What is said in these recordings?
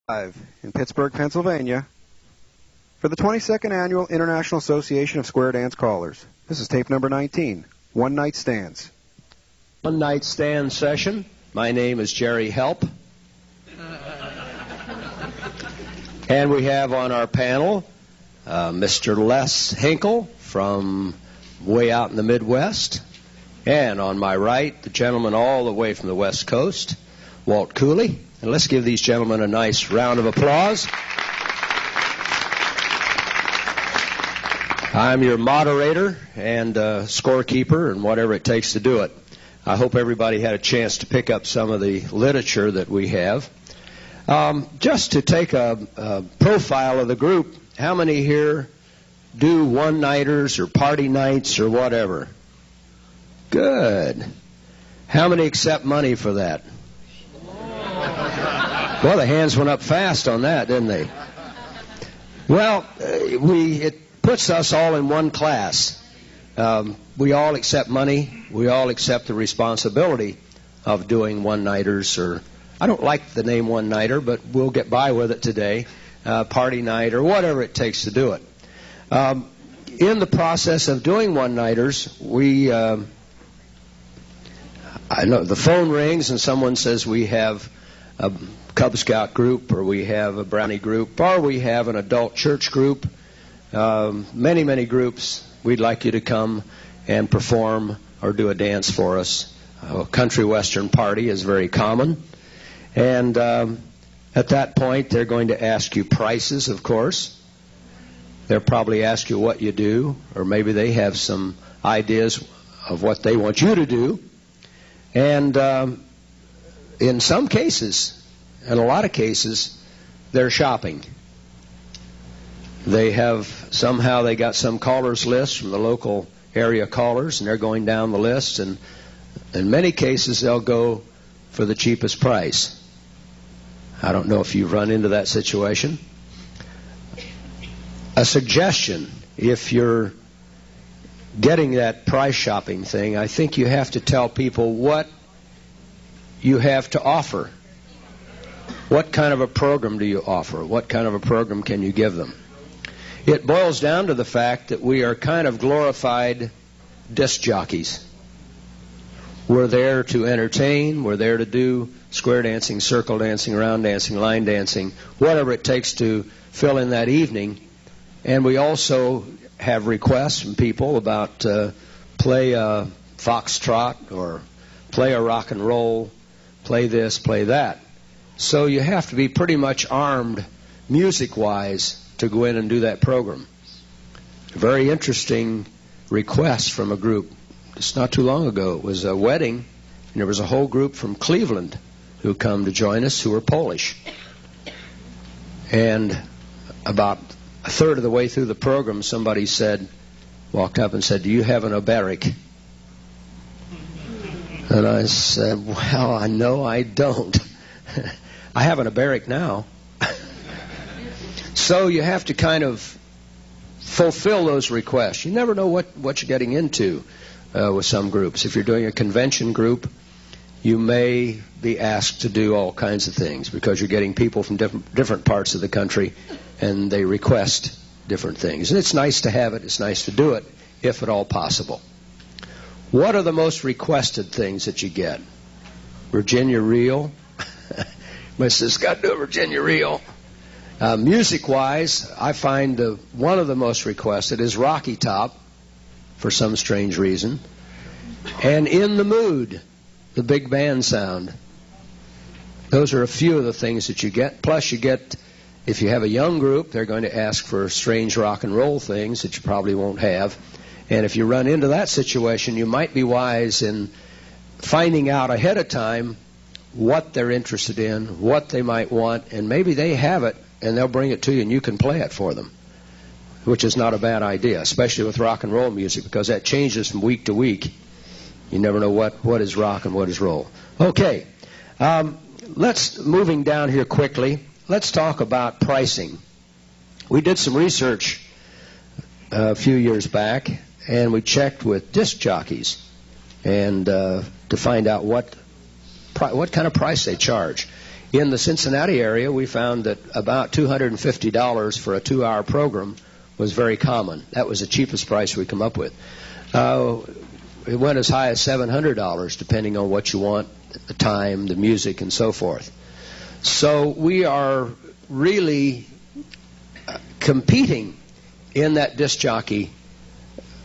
Live in Pittsburg, Pennsylvania, for the 22nd Annual International Association of Square Dance Callers. This is tape number 19, One Night Stands. One Night Stand session. My name is Jerry Helt. And we have on our panel Mr. Les Henkel from way out in the Midwest. And on my right, the gentleman all the way from the West Coast, Walt Cooley. And let's give these gentlemen a nice round of applause. I'm your moderator and scorekeeper and whatever it takes to do it. I hope everybody had a chance to pick up some of the literature that we have. Just to take a profile of the group, how many here do one-nighters or party nights or whatever? Good. How many accept money for that? Well, the hands went up fast on that, didn't they? Well, it puts us all in one class. We all accept money. We all accept the responsibility of doing one-nighters, or I don't like the name one-nighter, but we'll get by with it today, party night, or whatever it takes to do it. In the process of doing one-nighters, I know the phone rings and someone says we have a Cub Scout group, or we have a Brownie group, or we have an adult church group. Many, many groups. We'd like you to come and perform or do a dance for us. A country western party is very common. And at that point, they're going to ask you prices, of course. They'll probably ask you what you do, or maybe they have some ideas of what they want you to do. And in some cases, in a lot of cases, they're shopping. They got some callers list from the local area callers, and they're going down the list, and in many cases they'll go for the cheapest price. I don't know if you've run into that situation. A suggestion, if you're getting that price shopping thing, I think you have to tell people what you have to offer. What kind of a program do you offer? What kind of a program can you give them? It boils down to the fact that we are kind of glorified disc jockeys. We're there to entertain. We're there to do square dancing, circle dancing, round dancing, line dancing, whatever it takes to fill in that evening. And we also have requests from people about play a foxtrot or play a rock and roll, play this, play that. So you have to be pretty much armed music-wise to go in and do that program. A very interesting request from a group just not too long ago. It was a wedding, and there was a whole group from Cleveland who come to join us who were Polish. And about a third of the way through the program, somebody walked up and said, "Do you have an oberek?" And I said, "Well, no, I don't. I have an oberek now." So you have to kind of fulfill those requests. You never know what you're getting into with some groups. If you're doing a convention group, you may be asked to do all kinds of things because you're getting people from different parts of the country, and they request different things. And it's nice to have it. It's nice to do it, if at all possible. What are the most requested things that you get? Virginia Reel. Mrs. got to do a Virginia Reel. Music-wise, I find one of the most requested is Rocky Top, for some strange reason. And In the Mood, the big band sound. Those are a few of the things that you get. Plus you get, if you have a young group, they're going to ask for strange rock and roll things that you probably won't have. And if you run into that situation, you might be wise in finding out ahead of time what they're interested in, what they might want, and maybe they have it, and they'll bring it to you, and you can play it for them, which is not a bad idea, especially with rock and roll music, because that changes from week to week. You never know what is rock and what is roll. Okay, moving down here quickly, let's talk about pricing. We did some research a few years back, and we checked with disc jockeys and to find out what kind of price they charge. In the Cincinnati area, we found that about $250 for a 2-hour program was very common. That was the cheapest price we come up with. It went as high as $700, depending on what you want, the time, the music, and so forth. So we are really competing in that disc jockey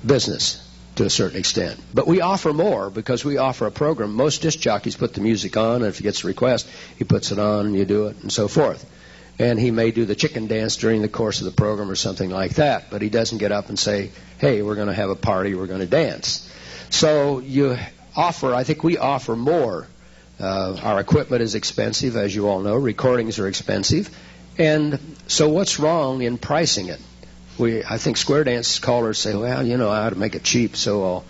business to a certain extent. But we offer more because we offer a program. Most disc jockeys put the music on, and if he gets a request, he puts it on and you do it and so forth. And he may do the chicken dance during the course of the program or something like that, but he doesn't get up and say, hey, we're going to have a party, we're going to dance. So you offer, I think we offer more. Our equipment is expensive, as you all know. Recordings are expensive. And so what's wrong in pricing it? I think square dance callers say, well, you know, I ought to make it cheap, so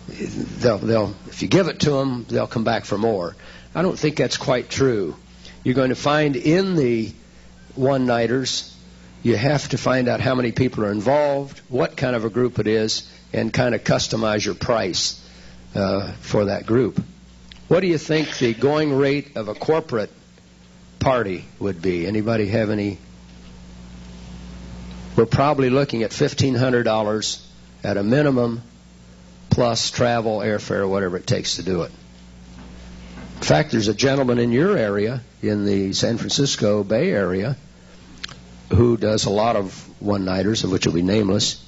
they'll if you give it to them, they'll come back for more. I don't think that's quite true. You're going to find in the one-nighters, you have to find out how many people are involved, what kind of a group it is, and kind of customize your price for that group. What do you think the going rate of a corporate party would be? Anybody have any? We're probably looking at $1,500 at a minimum, plus travel, airfare, whatever it takes to do it. In fact, there's a gentleman in your area, in the San Francisco Bay Area, who does a lot of one-nighters, of which will be nameless,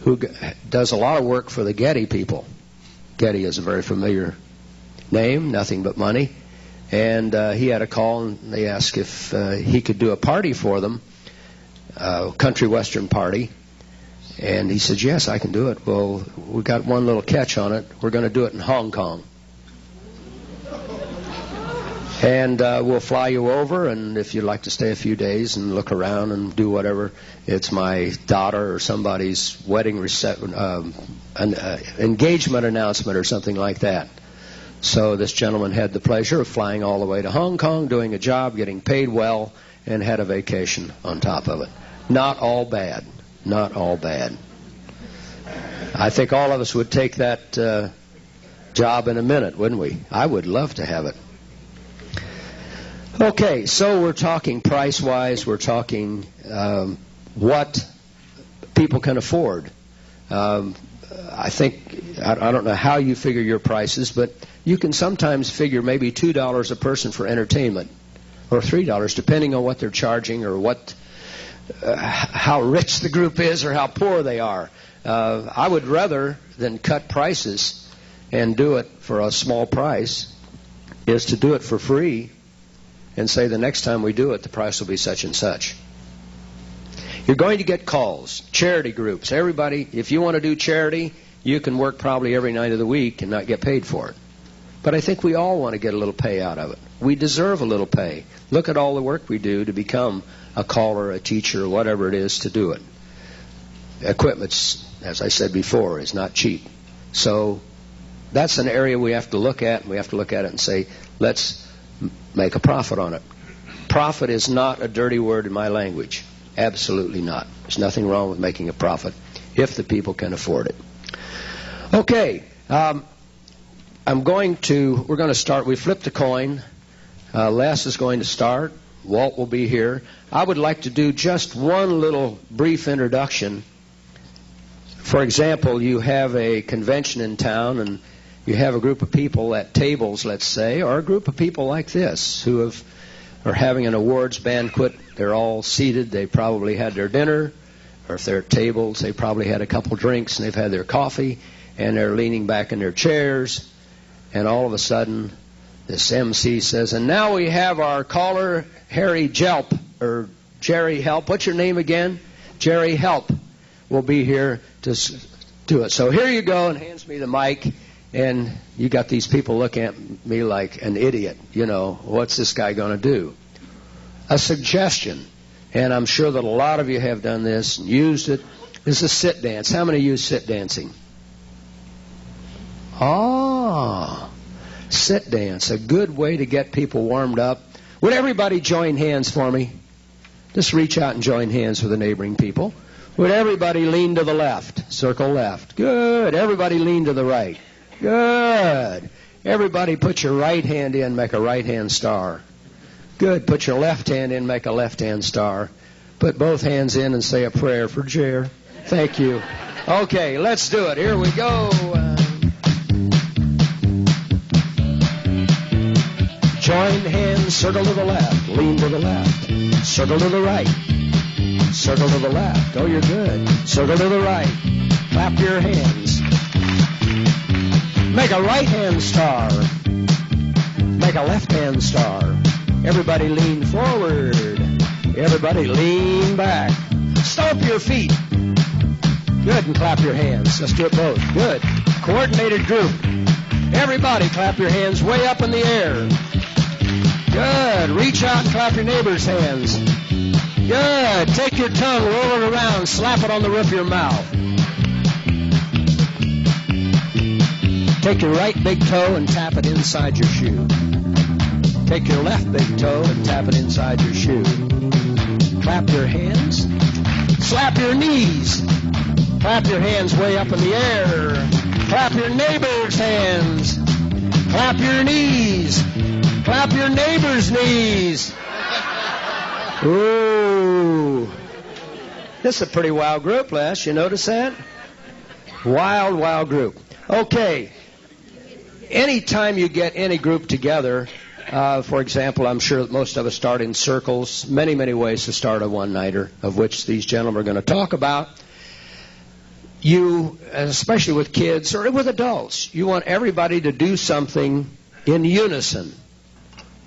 who does a lot of work for the Getty people. Getty is a very familiar name, nothing but money. And he had a call, and they asked if he could do a party for them, a country western party. And he said, yes, I can do it. Well, we got one little catch on it. We're going to do it in Hong Kong. And we'll fly you over, and if you'd like to stay a few days and look around and do whatever, it's my daughter or somebody's wedding engagement announcement or something like that. So this gentleman had the pleasure of flying all the way to Hong Kong, doing a job, getting paid well, and had a vacation on top of it. Not all bad. Not all bad. I think all of us would take that job in a minute, wouldn't we? I would love to have it. Okay, so we're talking price-wise. We're talking what people can afford. I think, I don't know how you figure your prices, but you can sometimes figure maybe $2 a person for entertainment, or $3, depending on what they're charging or what, how rich the group is or how poor they are. I would rather than cut prices and do it for a small price is to do it for free and say the next time we do it, the price will be such and such. You're going to get calls, charity groups. Everybody, if you want to do charity, you can work probably every night of the week and not get paid for it. But I think we all want to get a little pay out of it. We deserve a little pay. Look at all the work we do to become a caller, a teacher, whatever it is to do it. Equipment, as I said before, is not cheap. So that's an area we have to look at, and we have to look at it and say, let's make a profit on it. Profit is not a dirty word in my language. Absolutely not. There's nothing wrong with making a profit if the people can afford it. Okay. We're going to start. We flipped a coin. Les is going to start. Walt will be here. I would like to do just one little brief introduction. For example, you have a convention in town, and you have a group of people at tables, let's say, or a group of people like this who are having an awards banquet. They're all seated. They probably had their dinner, or if they're at tables, they probably had a couple drinks, and they've had their coffee, and they're leaning back in their chairs, and all of a sudden, this MC says, and now we have our caller, Jerry Helt. What's your name again? Jerry Helt will be here to do it. So here you go, and hands me the mic, and you got these people looking at me like an idiot. You know, what's this guy going to do? A suggestion, and I'm sure that a lot of you have done this and used it, is a sit dance. How many use sit dancing? Sit dance, a good way to get people warmed up. Would everybody join hands for me? Just reach out and join hands with the neighboring people. Would everybody lean to the left? Circle left. Good. Everybody lean to the right. Good. Everybody put your right hand in, make a right hand star. Good. Put your left hand in, make a left-hand star. Put both hands in and say a prayer for Jer. Thank you. Okay, let's do it. Here we go. Join hands, circle to the left, lean to the left, circle to the right, circle to the left. Oh, you're good. Circle to the right. Clap your hands. Make a right-hand star. Make a left-hand star. Everybody lean forward. Everybody lean back. Stomp your feet. Good, and clap your hands. Let's do it both. Good. Coordinated group. Everybody clap your hands way up in the air. Good. Reach out and clap your neighbor's hands. Good. Take your tongue, roll it around, slap it on the roof of your mouth. Take your right big toe and tap it inside your shoe. Take your left big toe and tap it inside your shoe. Clap your hands. Slap your knees. Clap your hands way up in the air. Clap your neighbor's hands. Clap your knees. Clap your neighbor's knees. Ooh. This is a pretty wild group, Les. You notice that? Wild, wild group. Okay. Anytime you get any group together, for example, I'm sure that most of us start in circles. Many, many ways to start a one-nighter, of which these gentlemen are going to talk about. You, especially with kids or with adults, you want everybody to do something in unison.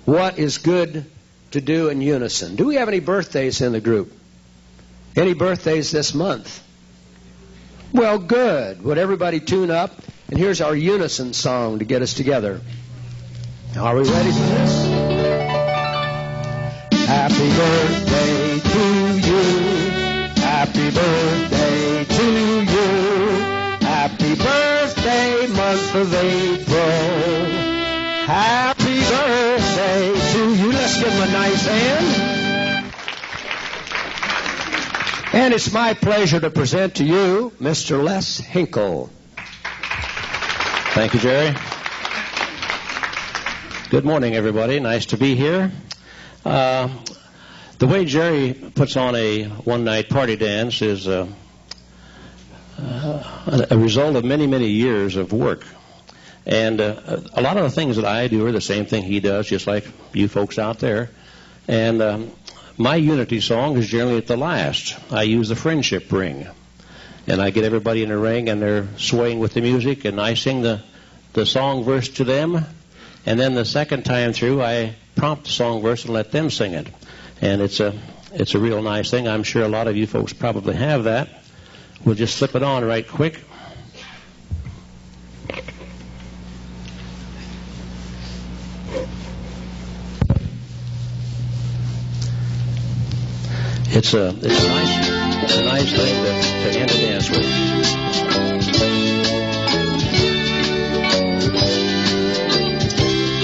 What is good to do in unison? Do we have any birthdays in the group? Any birthdays this month? Well, good. Would everybody tune up? And here's our unison song to get us together. Are we ready for this? Happy birthday to you. Happy birthday to you. Happy birthday, month of April. Happy birthday to you. Let's give him a nice hand. And it's my pleasure to present to you Mr. Les Henkel. Thank you, Jerry. Good morning, everybody. Nice to be here. The way Jerry puts on a one-night party dance is a result of many, many years of work. And a lot of the things that I do are the same thing he does, just like you folks out there. And my unity song is generally at the last. I use the friendship ring. And I get everybody in a ring, and they're swaying with the music, and I sing the song verse to them. And then the second time through, I prompt the song verse and let them sing it. And it's a real nice thing. I'm sure a lot of you folks probably have that. We'll just slip it on right quick. It's a nice thing to end a dance with.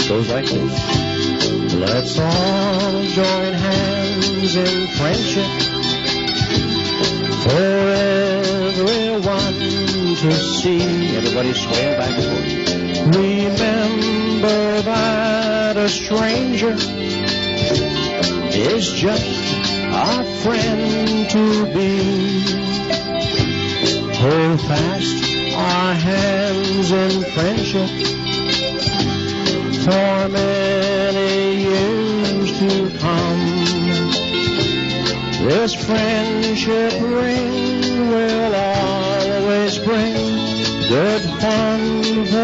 It goes like this. Let's all join hands in friendship for everyone to see. Everybody's swaying back and forth. Remember that a stranger is just a friend to be. Hold fast our hands in friendship for many years to come. This friendship ring will always bring good fun for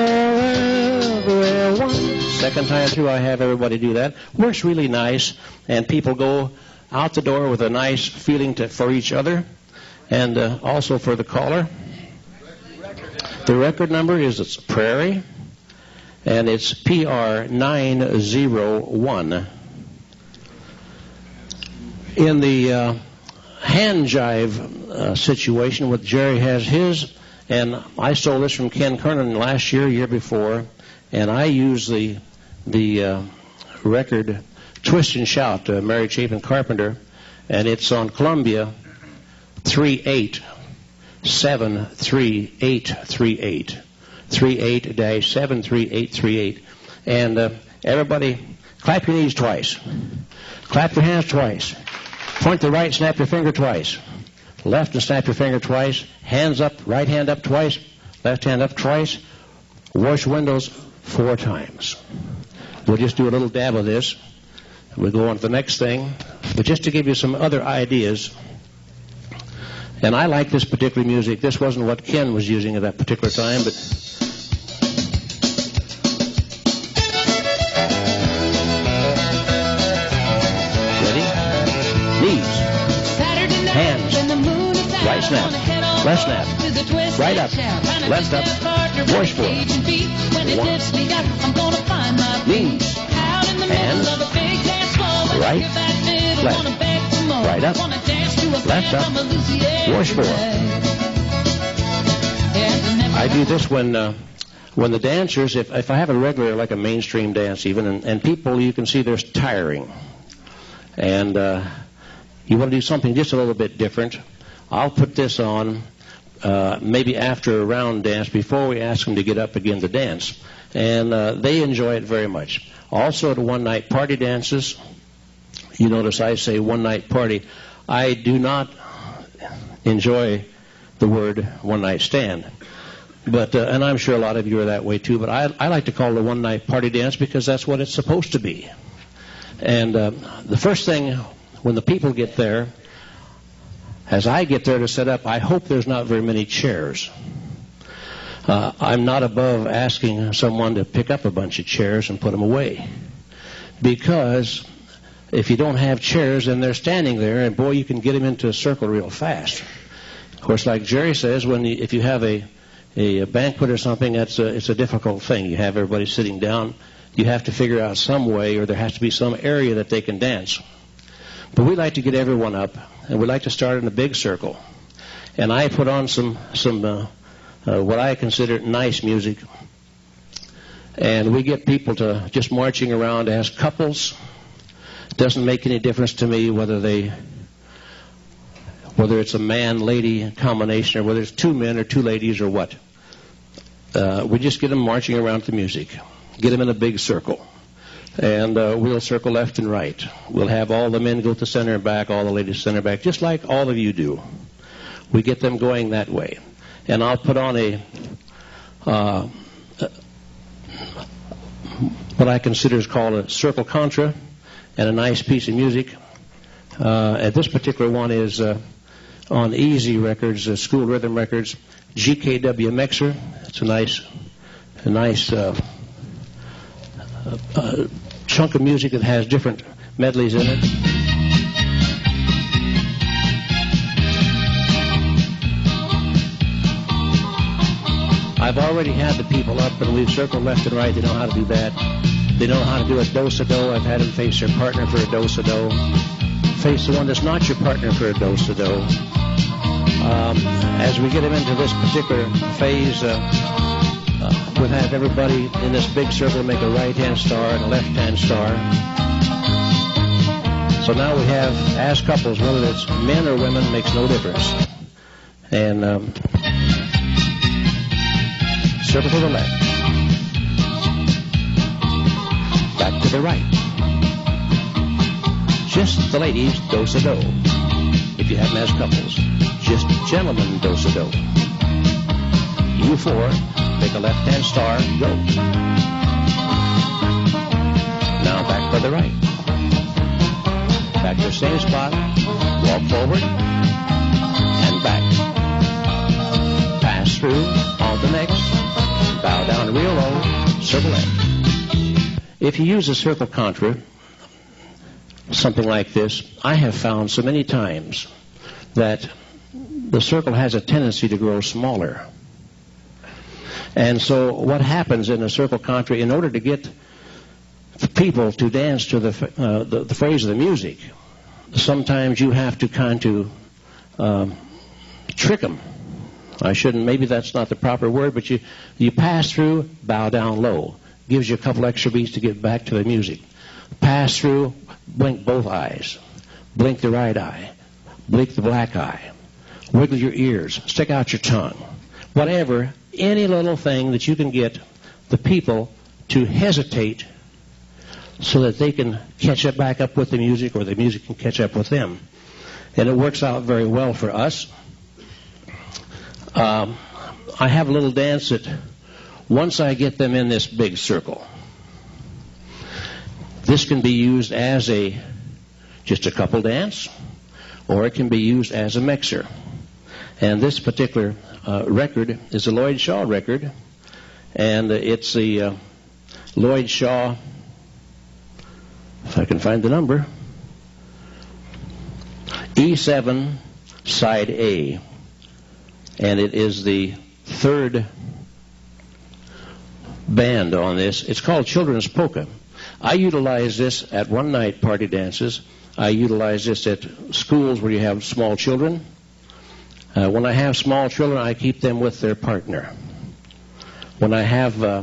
everyone. Second time through, I have everybody do that. Works really nice, and people go out the door with a nice feeling for each other, and also for the caller. The record number is it's Prairie, and it's PR 901. In the hand jive situation, with Jerry has his, and I stole this from Ken Kernan last year before, and I use the record Twist and Shout, Mary Chapin Carpenter, and it's on Columbia 38-73838, 38-73838. And everybody Clap your knees twice. Clap your hands twice. Point to right, snap your finger twice. Left and snap your finger twice. Hands up, right hand up twice. Left hand up twice. Wash windows 4 times. We'll just do a little dab of this. We'll go on to the next thing. But just to give you some other ideas, and I like this particular music. This wasn't what Ken was using at that particular time, but ready? Knees. Hands. Right snap. Left snap. Right up. Left up. Voice forward. 1. Knees. Hands. Right. Left. Right up. Left up. Voice forward. I do this when the dancers, if I have a regular, like a mainstream dance even, and people, you can see they're tiring. And you want to do something just a little bit different. I'll put this on maybe after a round dance before we ask them to get up again to dance. And they enjoy it very much. Also at one-night party dances, you notice I say one-night party. I do not enjoy the word one-night stand. But and I'm sure a lot of you are that way too, but I like to call it a one-night party dance because that's what it's supposed to be. And the first thing, when the people get there, as I get there to set up, I hope there's not very many chairs. I'm not above asking someone to pick up a bunch of chairs and put them away. Because if you don't have chairs, then they're standing there, and boy, you can get them into a circle real fast. Of course, like Jerry says, if you have a banquet or something, it's a difficult thing. You have everybody sitting down. You have to figure out some way, or there has to be some area that they can dance. But we like to get everyone up, and we like to start in a big circle. And I put on some what I consider nice music. And we get people to just marching around as couples. It doesn't make any difference to me whether it's a man-lady combination or whether it's 2 men or 2 ladies or what. We just get them marching around to music. Get them in a big circle. And we'll circle left and right. We'll have all the men go to center and back, all the ladies center back, just like all of you do. We get them going that way. And I'll put on what I consider is called a circle contra and a nice piece of music. And this particular one is on Easy Records, School Rhythm Records, GKW Mixer. It's a nice chunk of music that has different medleys in it. I've already had the people up, and we've circled left and right. They know how to do that. They know how to do a do-sa-do. I've had them face their partner for a do-sa-do. Face the one that's not your partner for a do-sa-do. As we get them into this particular phase, we'll have everybody in this big circle make a right-hand star and a left-hand star. So now we have, as couples, whether it's men or women, makes no difference. And circle to the left. Back to the right. Just the ladies, do-sa-do. If you have them as couples. Just gentlemen, do-sa-do. You 4, make a left-hand star, go. Now back to the right. Back to the same spot. Walk forward. And back. Pass through. On the next. Bow down real low. Circle left. If you use a circle contra, something like this, I have found so many times that the circle has a tendency to grow smaller. And so what happens in a circle contra, in order to get people to dance to the phrase of the music, sometimes you have to kind of trick them. Maybe that's not the proper word, but you pass through, bow down low. Gives you a couple extra beats to get back to the music. Pass through, blink both eyes. Blink the right eye. Blink the black eye. Wiggle your ears. Stick out your tongue. Whatever, any little thing that you can get the people to hesitate so that they can catch up back up with the music, or the music can catch up with them. And it works out very well for us. I have a little dance that once I get them in this big circle, this can be used as just a couple dance, or it can be used as a mixer. And this particular record is a Lloyd Shaw record, and it's the Lloyd Shaw, if I can find the number, E7 side A, and it is the third band on this. It's called Children's Polka. I utilize this at one-night party dances. I utilize this at schools where you have small children. When I have small children, I keep them with their partner. When I have a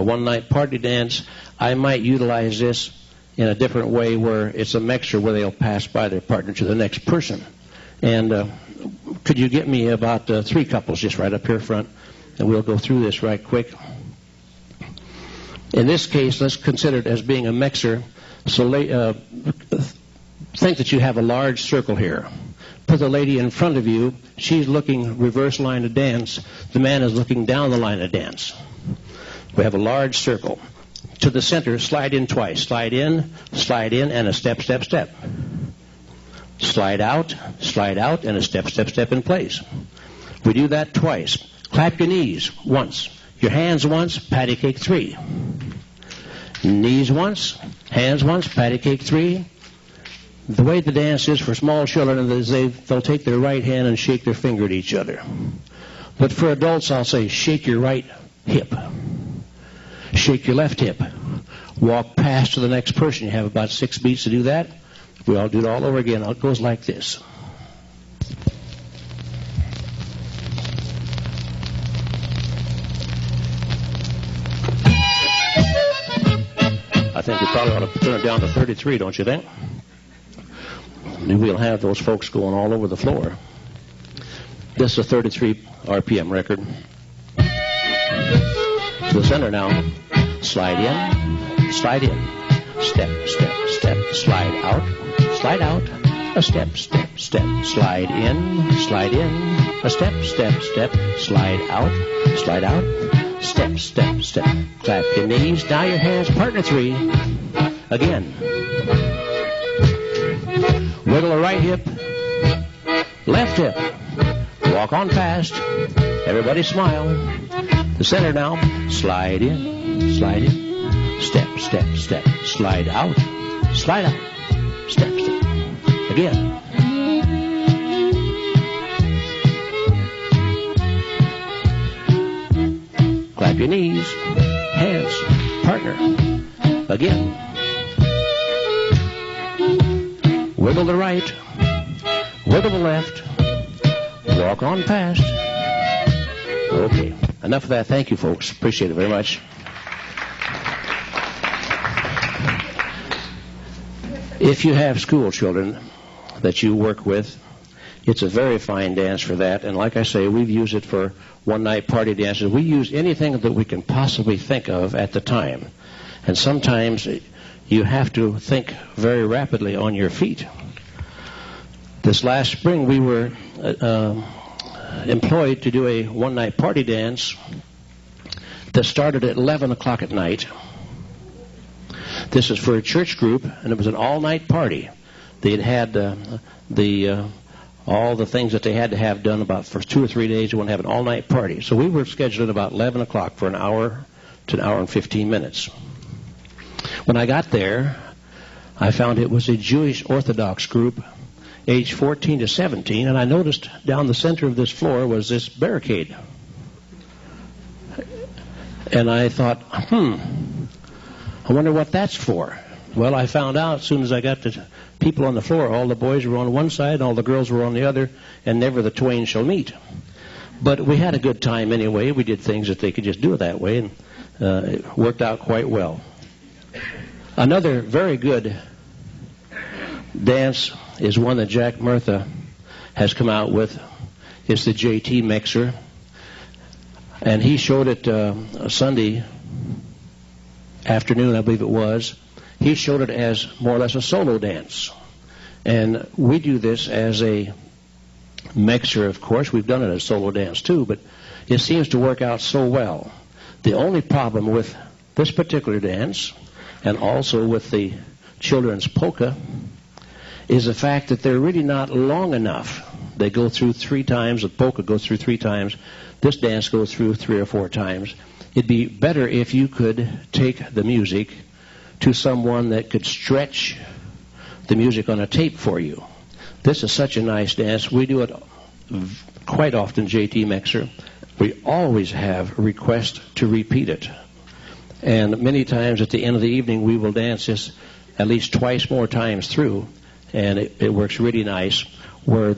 one-night party dance, I might utilize this in a different way, where it's a mixture where they'll pass by their partner to the next person. And could you get me about 3 couples just right up here front, and we'll go through this right quick. In this case, let's consider it as being a mixer. So think that you have a large circle here. Put the lady in front of you. She's looking reverse line of dance. The man is looking down the line of dance. We have a large circle. To the center, slide in twice. Slide in, and a step, step, step. Slide out, and a step, step, step in place. We do that twice. Clap your knees once. Your hands once, patty cake 3. Knees once, hands once, patty cake 3. The way the dance is for small children is they'll take their right hand and shake their finger at each other. But for adults, I'll say, shake your right hip. Shake your left hip. Walk past to the next person. You have about 6 beats to do that. We all do it all over again. It goes like this. I think we probably ought to turn it down to 33, don't you think? We'll have those folks going all over the floor. This is a 33 RPM record. To the center now. Slide in, step, step, step, slide out, a step, step, step, slide in, a step, step, step, slide out, step, step, step, clap your knees, now your hands, partner 3, again. Wiggle the right hip, left hip, walk on past, everybody smile. The center now, slide in, step, step, step, slide out, step, step, again. Clap your knees, hands, partner, again. Wiggle the right, wiggle the left, walk on past. Okay, enough of that. Thank you, folks. Appreciate it very much. If you have school children that you work with, it's a very fine dance for that. And like I say, we've used it for one-night party dances. We use anything that we can possibly think of at the time. And sometimes you have to think very rapidly on your feet. This last spring, we were employed to do a one-night party dance that started at 11 o'clock at night. This is for a church group, and it was an all-night party. They had all the things that they had to have done about for 2 or 3 days. They want to have an all-night party. So we were scheduled at about 11 o'clock for an hour to an hour and 15 minutes. When I got there, I found it was a Jewish Orthodox group, age 14 to 17, and I noticed down the center of this floor was this barricade. And I thought, I wonder what that's for. Well, I found out as soon as I got the people on the floor. All the boys were on one side, all the girls were on the other, and never the twain shall meet. But we had a good time anyway. We did things that they could just do it that way, and it worked out quite well. Another very good dance is one that Jack Murtha has come out with. It's the JT mixer. And he showed it Sunday afternoon, I believe it was. he showed it as more or less a solo dance. And we do this as a mixer, of course. We've done it as a solo dance too, but it seems to work out so well. The only problem with this particular dance, and also with the children's polka, is the fact that they're really not long enough. They go through 3 times. The polka goes through 3 times. This dance goes through 3 or 4 times. It'd be better if you could take the music to someone that could stretch the music on a tape for you. This is such a nice dance. We do it quite often, JT Mixer. We always have requests to repeat it. And many times at the end of the evening, we will dance this at least twice more times through. And it works really nice, where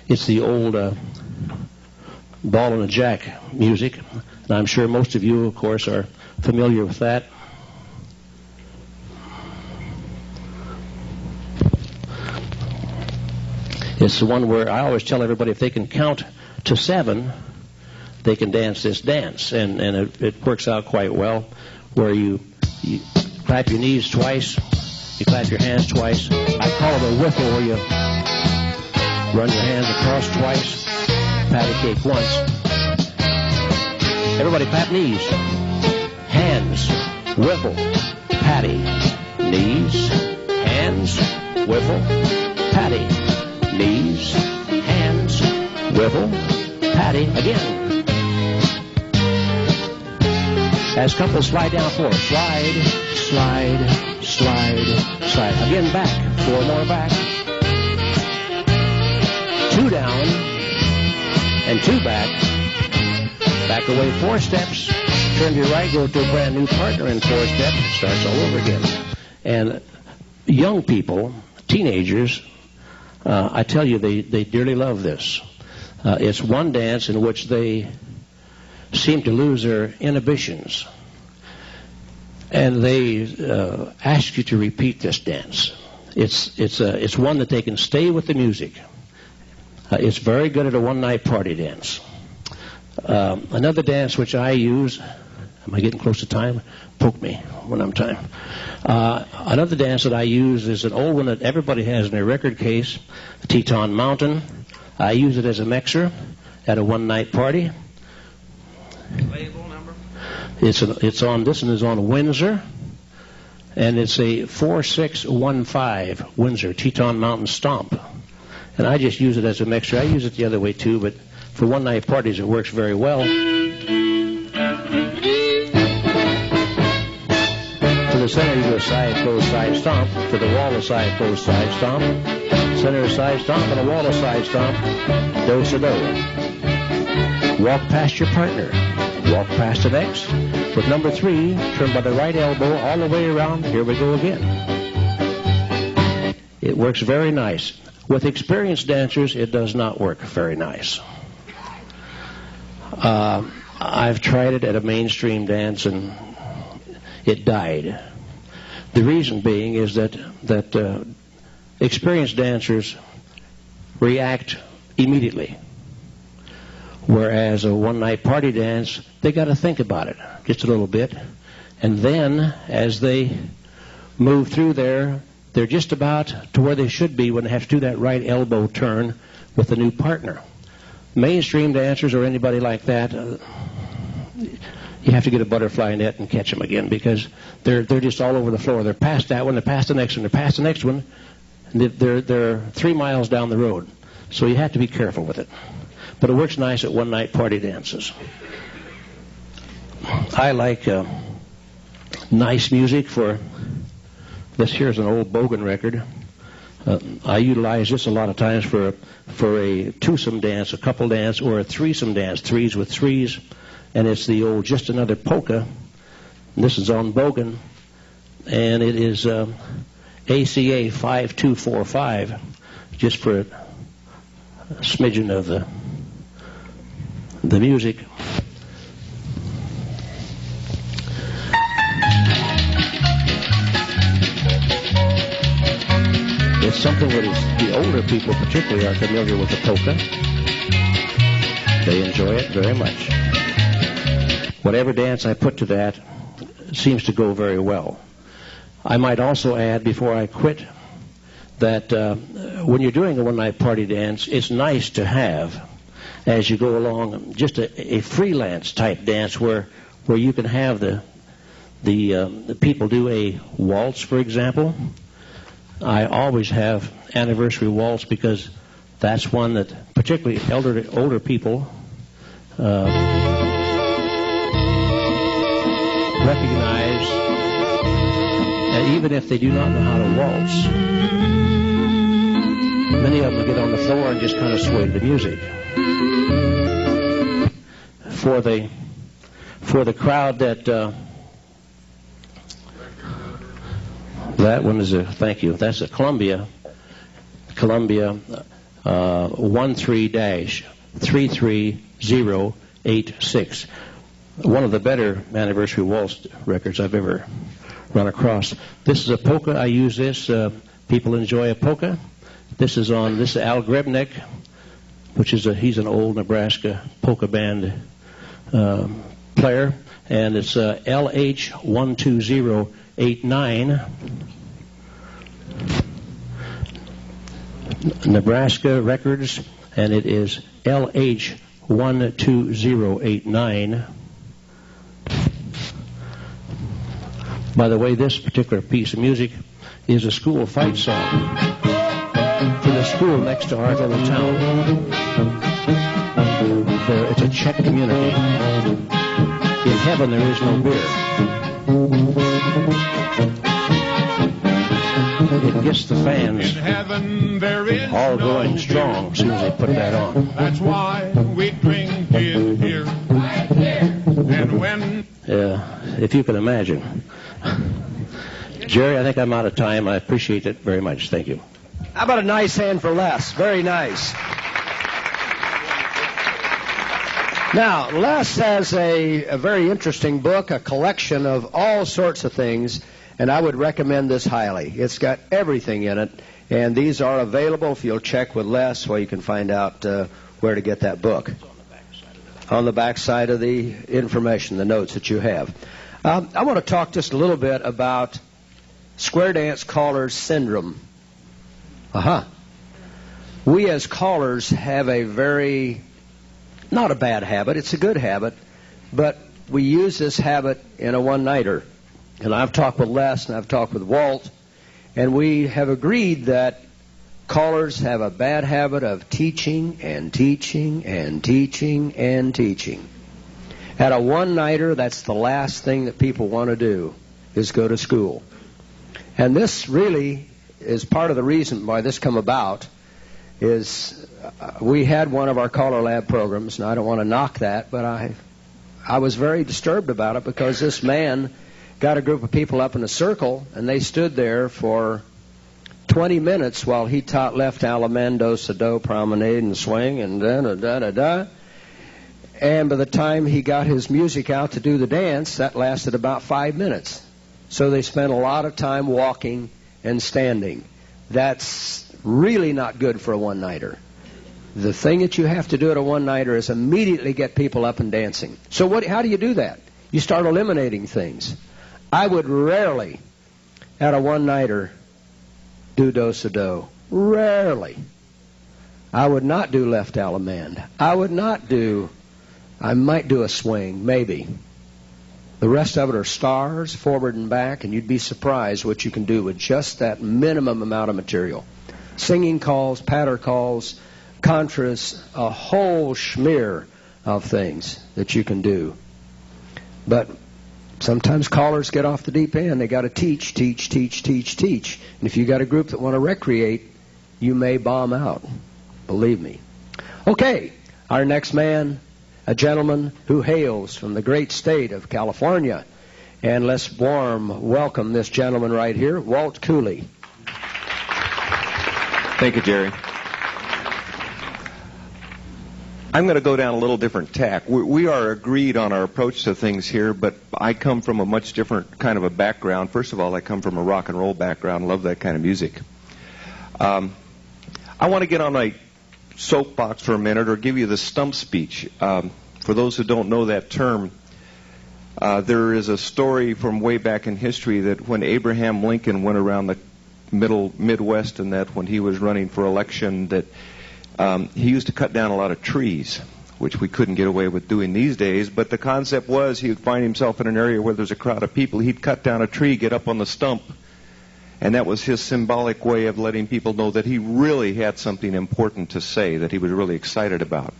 it's the old ball and a jack music. And I'm sure most of you, of course, are familiar with that. It's the one where I always tell everybody if they can count to 7, they can dance this dance. And it works out quite well, where you clap your knees twice, you clap your hands twice. I call it a whiffle, where you run your hands across twice, patty cake once. Everybody clap knees. Hands, whiffle, patty, knees, hands, whiffle, patty, knees, hands, whiffle, patty. Again. As couples slide down floor. Slide, slide, slide, slide. Again back. 4 more back. 2 down. And 2 back. Back away 4 steps. Turn to your right. Go to a brand new partner in 4 steps. It starts all over again. And young people, teenagers, I tell you, they dearly love this. It's one dance in which they seem to lose their inhibitions. And they ask you to repeat this dance. It's one that they can stay with the music. It's very good at a one-night party dance. Another dance which I use, am I getting close to time? Poke me when I'm time. Another dance that I use is an old one that everybody has in their record case, Teton Mountain. I use it as a mixer at a one-night party. Label number? This one is on Windsor, and it's a 4615 Windsor Teton Mountain Stomp. And I just use it as a mixer. I use it the other way too, but for one-night parties it works very well. To the center, you do a side, close, side stomp. To the wall, a side, close, side stomp. Center, side stomp, and a wall, a side stomp. Do-sa-do. Walk past your partner. Walk past the next. With number 3, turn by the right elbow all the way around. Here we go again. It works very nice. With experienced dancers, it does not work very nice. I've tried it at a mainstream dance, and it died. The reason being is that experienced dancers react immediately, whereas a one-night party dance, they got to think about it just a little bit, and then as they move through there, they're just about to where they should be when they have to do that right elbow turn with the new partner. Mainstream dancers or anybody like that, you have to get a butterfly net and catch them again, because they're just all over the floor. They're past that one, they're past the next one, they're past the next one. They're 3 miles down the road. So you have to be careful with it. But it works nice at one-night party dances. I like nice music for... This here's an old Bogan record. I utilize this a lot of times for a twosome dance, a couple dance, or a threesome dance, 3s with 3s. And it's the old Just Another Polka. And this is on Bogan. And it is ACA 5245, just for a smidgen of the music. It's something that the older people particularly are familiar with the polka. They enjoy it very much. Whatever dance I put to that seems to go very well. I might also add before I quit that when you're doing a one-night party dance, it's nice to have, as you go along, just a freelance type dance where you can have the people do a waltz, for example. I always have anniversary waltz because that's one that particularly older people recognize, and even if they do not know how to waltz, many of them get on the floor and just kind of sway to the music. For the crowd that that one is thank you. That's a Columbia 13-33086. One of the better anniversary waltz records I've ever run across. This is a polka. I use this. People enjoy a polka. This is Al Grebnick, which is he's an old Nebraska polka band player, and it's LH12089. Nebraska Records, and it is LH12089. By the way, this particular piece of music is a school fight song for the school next to our little town. It's a Czech community. In heaven there is no beer. It gets the fans all going strong as soon as they put that on. That's why we drink it here. And when... if you can imagine. Jerry, I think I'm out of time. I appreciate it very much. Thank you. How about a nice hand for Les? Very nice. Now, Les has a very interesting book, a collection of all sorts of things, and I would recommend this highly. It's got everything in it, and these are available if you'll check with Les where you can find out where to get that book. On the back side of the information, the notes that you have. I want to talk just a little bit about square dance callers syndrome. We as callers have a very, not a bad habit, it's a good habit, but we use this habit in a one-nighter. And I've talked with Les and I've talked with Walt, and we have agreed that callers have a bad habit of teaching and teaching and teaching and teaching. At a one-nighter, that's the last thing that people want to do, is go to school. And this really is part of the reason why this come about, is we had one of our CALLERLAB programs, and I don't want to knock that, but I was very disturbed about it because this man got a group of people up in a circle, and they stood there for 20 minutes while he taught left alamando, do, promenade, and swing, and da-da-da-da-da. And by the time he got his music out to do the dance, that lasted about 5 minutes. So they spent a lot of time walking and standing. That's really not good for a one-nighter. The thing that you have to do at a one-nighter is immediately get people up and dancing. So how do you do that? You start eliminating things. I would rarely, at a one-nighter, do do-sa-do. Rarely. I would not do left alamand. I might do a swing, maybe. The rest of it are stars, forward and back, and you'd be surprised what you can do with just that minimum amount of material. Singing calls, patter calls, contras, a whole schmear of things that you can do. But sometimes callers get off the deep end. They got to teach. And if you got a group that want to recreate, you may bomb out. Believe me. Okay, our next man, a gentleman who hails from the great state of California. And let's warm welcome this gentleman right here, Walt Cooley. Thank you, Jerry. I'm going to go down a little different tack. We are agreed on our approach to things here, but I come from a much different kind of a background. First of all, I come from a rock and roll background, love that kind of music. I want to get on my soapbox for a minute or give you the stump speech. For those who don't know that term, There is a story from way back in history that when Abraham Lincoln went around the Midwest and that when he was running for election that he used to cut down a lot of trees, which we couldn't get away with doing these days. But the concept was he would find himself in an area where there's a crowd of people. He'd cut down a tree, get up on the stump, and that was his symbolic way of letting people know that he really had something important to say, that he was really excited about.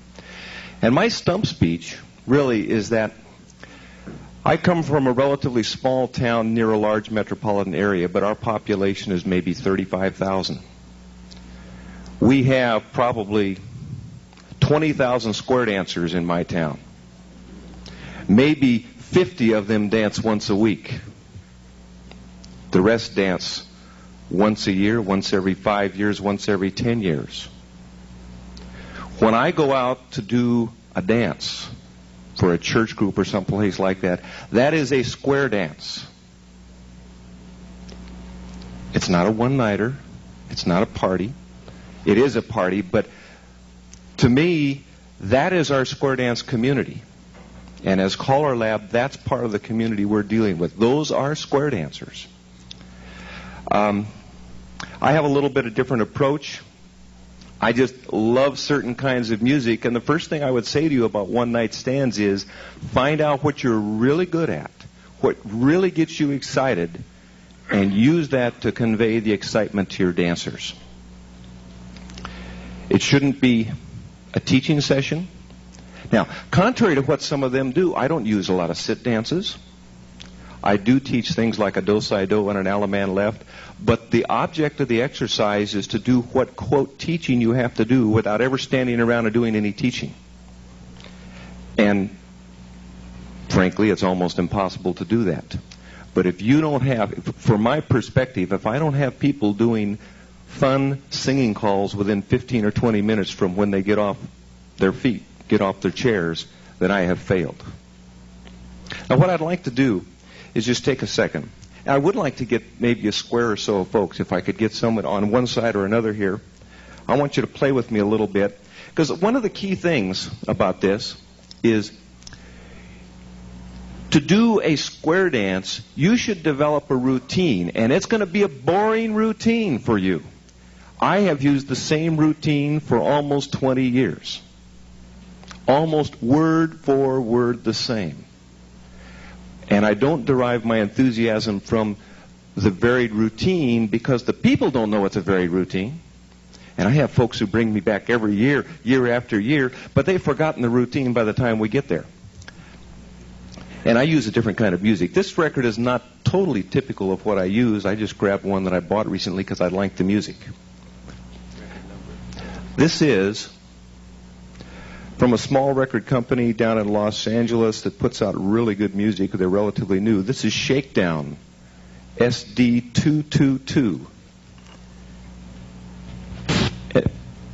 And my stump speech really is that I come from a relatively small town near a large metropolitan area, but our population is maybe 35,000. We have probably 20,000 square dancers in my town. Maybe 50 of them dance once a week. The rest dance once a year, once every 5 years, once every 10 years. When I go out to do a dance for a church group or someplace like that, that is a square dance. It's not a one-nighter. It's not a party. It is a party, but to me, that is our square dance community. And as CALLERLAB, that's part of the community we're dealing with. Those are square dancers. I have a little bit of different approach. I just love certain kinds of music, and the first thing I would say to you about one-night stands is find out what you're really good at, what really gets you excited, and use that to convey the excitement to your dancers. It shouldn't be a teaching session. Now, contrary to what some of them do, I don't use a lot of sit dances. I do teach things like a do-si-do and an Alaman left, but the object of the exercise is to do what, quote, teaching you have to do without ever standing around and doing any teaching. And frankly, it's almost impossible to do that. But if you don't have, from my perspective, if I don't have people doing fun singing calls within 15 or 20 minutes from when they get off their feet, get off their chairs, then I have failed. Now, what I'd like to do is just take a second. And I would like to get maybe a square or so of folks, if I could get someone on one side or another here. I want you to play with me a little bit, because one of the key things about this is to do a square dance, you should develop a routine, and it's going to be a boring routine for you. I have used the same routine for almost 20 years. Almost word for word the same. And I don't derive my enthusiasm from the varied routine because the people don't know it's a varied routine. And I have folks who bring me back every year, year after year, but they've forgotten the routine by the time we get there. And I use a different kind of music. This record is not totally typical of what I use. I just grabbed one that I bought recently because I like the music. This is from a small record company down in Los Angeles that puts out really good music. They're relatively new. This is Shakedown, SD222.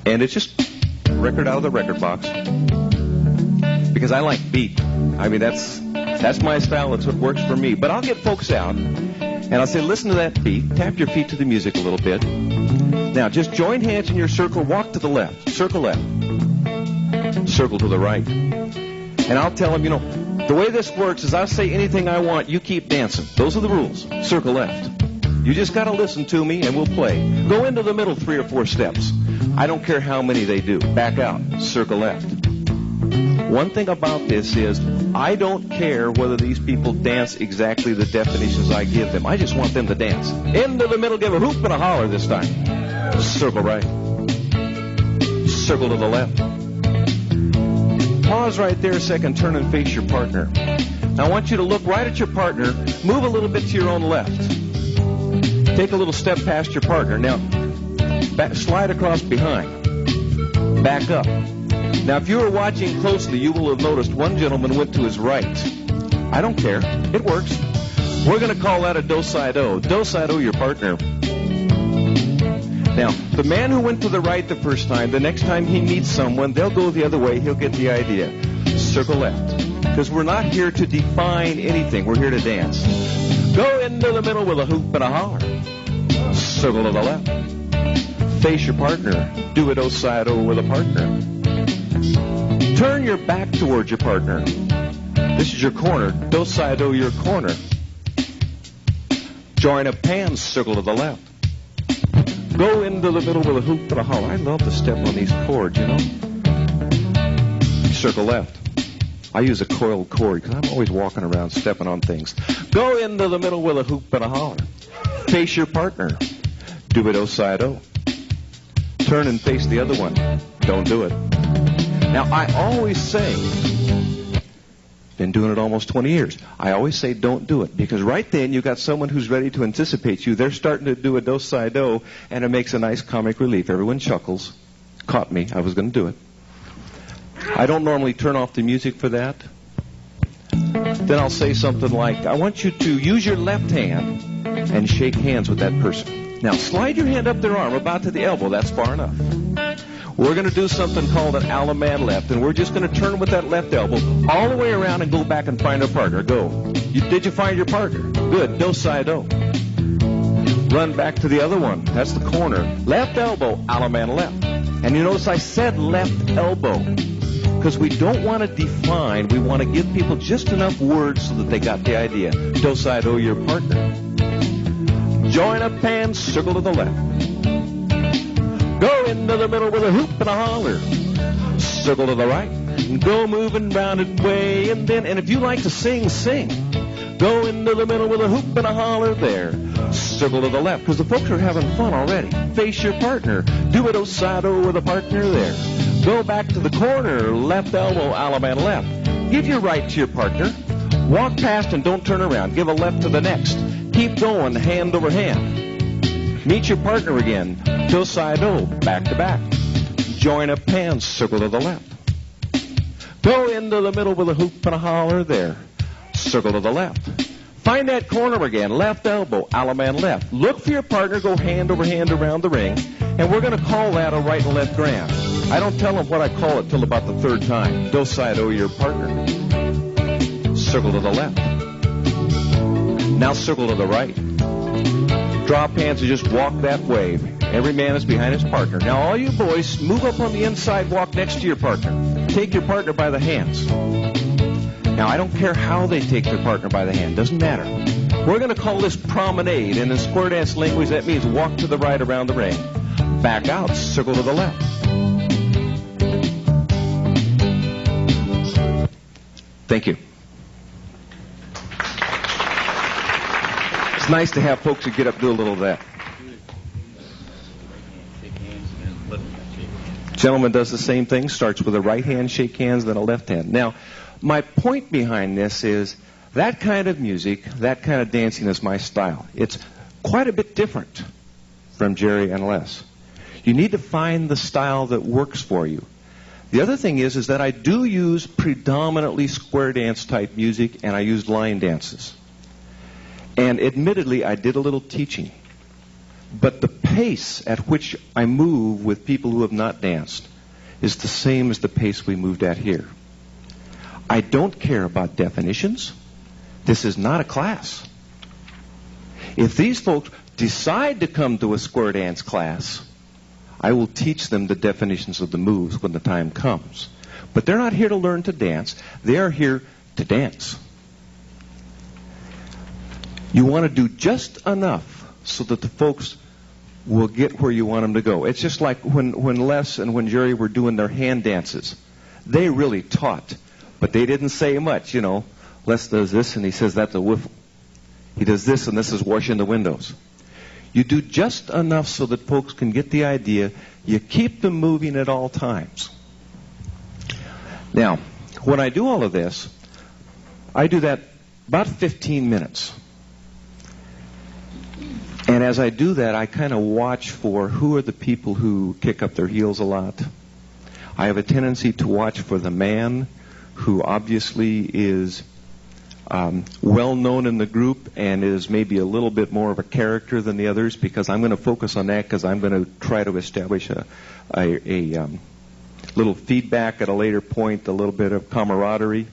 And it's just a record out of the record box. Because I like beat. I mean, that's my style. That's what works for me. But I'll get folks out, and I'll say, listen to that beat. Tap your feet to the music a little bit. Now, just join hands in your circle. Walk to the left. Circle left. Circle to the right. And I'll tell them, the way this works is I'll say anything I want, you keep dancing. Those are the rules. Circle left. You just got to listen to me and we'll play. Go into the middle 3 or 4 steps. I don't care how many they do. Back out. Circle left. One thing about this is I don't care whether these people dance exactly the definitions I give them. I just want them to dance. Into the middle, give a hoop and a holler this time. Circle right. Circle to the left. Pause right there a second, turn and face your partner. Now I want you to look right at your partner, move a little bit to your own left. Take a little step past your partner. Now, slide across behind. Back up. Now if you were watching closely, you will have noticed one gentleman went to his right. I don't care. It works. We're going to call that a do-si-do. Do-si-do your partner. Now, the man who went to the right the first time, the next time he meets someone, they'll go the other way. He'll get the idea. Circle left. Because we're not here to define anything. We're here to dance. Go into the middle with a hoop and a holler. Circle to the left. Face your partner. Do a do-si-do with a partner. Turn your back towards your partner. This is your corner. Do, si, do, your corner. Join a pan, circle to the left. Go into the middle with a hoop and a holler. I love to step on these chords, you know. Circle left. I use a coiled cord because I'm always walking around stepping on things. Go into the middle with a hoop and a holler. Face your partner. Do it, O-side-O. Turn and face the other one. Don't do it. Now, I always say, been doing it almost 20 years, I always say don't do it, because right then you got someone who's ready to anticipate you. They're starting to do a do-side-do, and it makes a nice comic relief. Everyone chuckles. Caught me. I was going to do it. I don't normally turn off the music for that. Then I'll say something like, I want you to use your left hand and shake hands with that person. Now, slide your hand up their arm, about to the elbow. That's far enough. We're going to do something called an Alaman left, and we're just going to turn with that left elbow all the way around and go back and find our partner. Go. Did you find your partner? Good. Do-side-do. Run back to the other one. That's the corner. Left elbow, Alaman left. And you notice I said left elbow, because we don't want to define. We want to give people just enough words so that they got the idea. Do-side-do, your partner. Join a pan, circle to the left. Go into the middle with a hoop and a holler. Circle to the right. And go moving rounded way. And if you like to sing, sing. Go into the middle with a hoop and a holler there. Circle to the left, because the folks are having fun already. Face your partner. Do it O-side-O with a partner there. Go back to the corner. Left elbow, Alaman left. Give your right to your partner. Walk past and don't turn around. Give a left to the next. Keep going, hand over hand. Meet your partner again. Do-side-do, back to back. Join a pan, circle to the left. Go into the middle with a hoop and a holler there. Circle to the left. Find that corner again. Left elbow, Alaman left. Look for your partner. Go hand over hand around the ring. And we're going to call that a right and left grand. I don't tell them what I call it till about the third time. Do-side-do, your partner. Circle to the left. Now circle to the right. Drop hands and just walk that way. Every man is behind his partner. Now all you boys, move up on the inside, walk next to your partner. Take your partner by the hands. Now I don't care how they take their partner by the hand. Doesn't matter. We're going to call this promenade, and in square dance language that means walk to the right around the ring. Back out, circle to the left. Thank you. It's nice to have folks who get up and do a little of that. Gentleman does the same thing, starts with a right hand, shake hands, then a left hand. Now, my point behind this is that kind of music, that kind of dancing is my style. It's quite a bit different from Jerry and Les. You need to find the style that works for you. The other thing is that I do use predominantly square dance type music, and I use line dances. And admittedly, I did a little teaching. But the pace at which I move with people who have not danced is the same as the pace we moved at here. I don't care about definitions. This is not a class. If these folks decide to come to a square dance class, I will teach them the definitions of the moves when the time comes. But they're not here to learn to dance. They are here to dance. You want to do just enough so that the folks will get where you want them to go. It's just like when Les and when Jerry were doing their hand dances. They really taught, but they didn't say much, you know. Les does this, and he says that's a whiffle. He does this, and this is washing the windows. You do just enough so that folks can get the idea. You keep them moving at all times. Now, when I do all of this, I do that about 15 minutes. And as I do that, I kind of watch for who are the people who kick up their heels a lot. I have a tendency to watch for the man who obviously is well known in the group and is maybe a little bit more of a character than the others, because I'm going to focus on that, because I'm going to try to establish a little feedback at a later point, a little bit of camaraderie.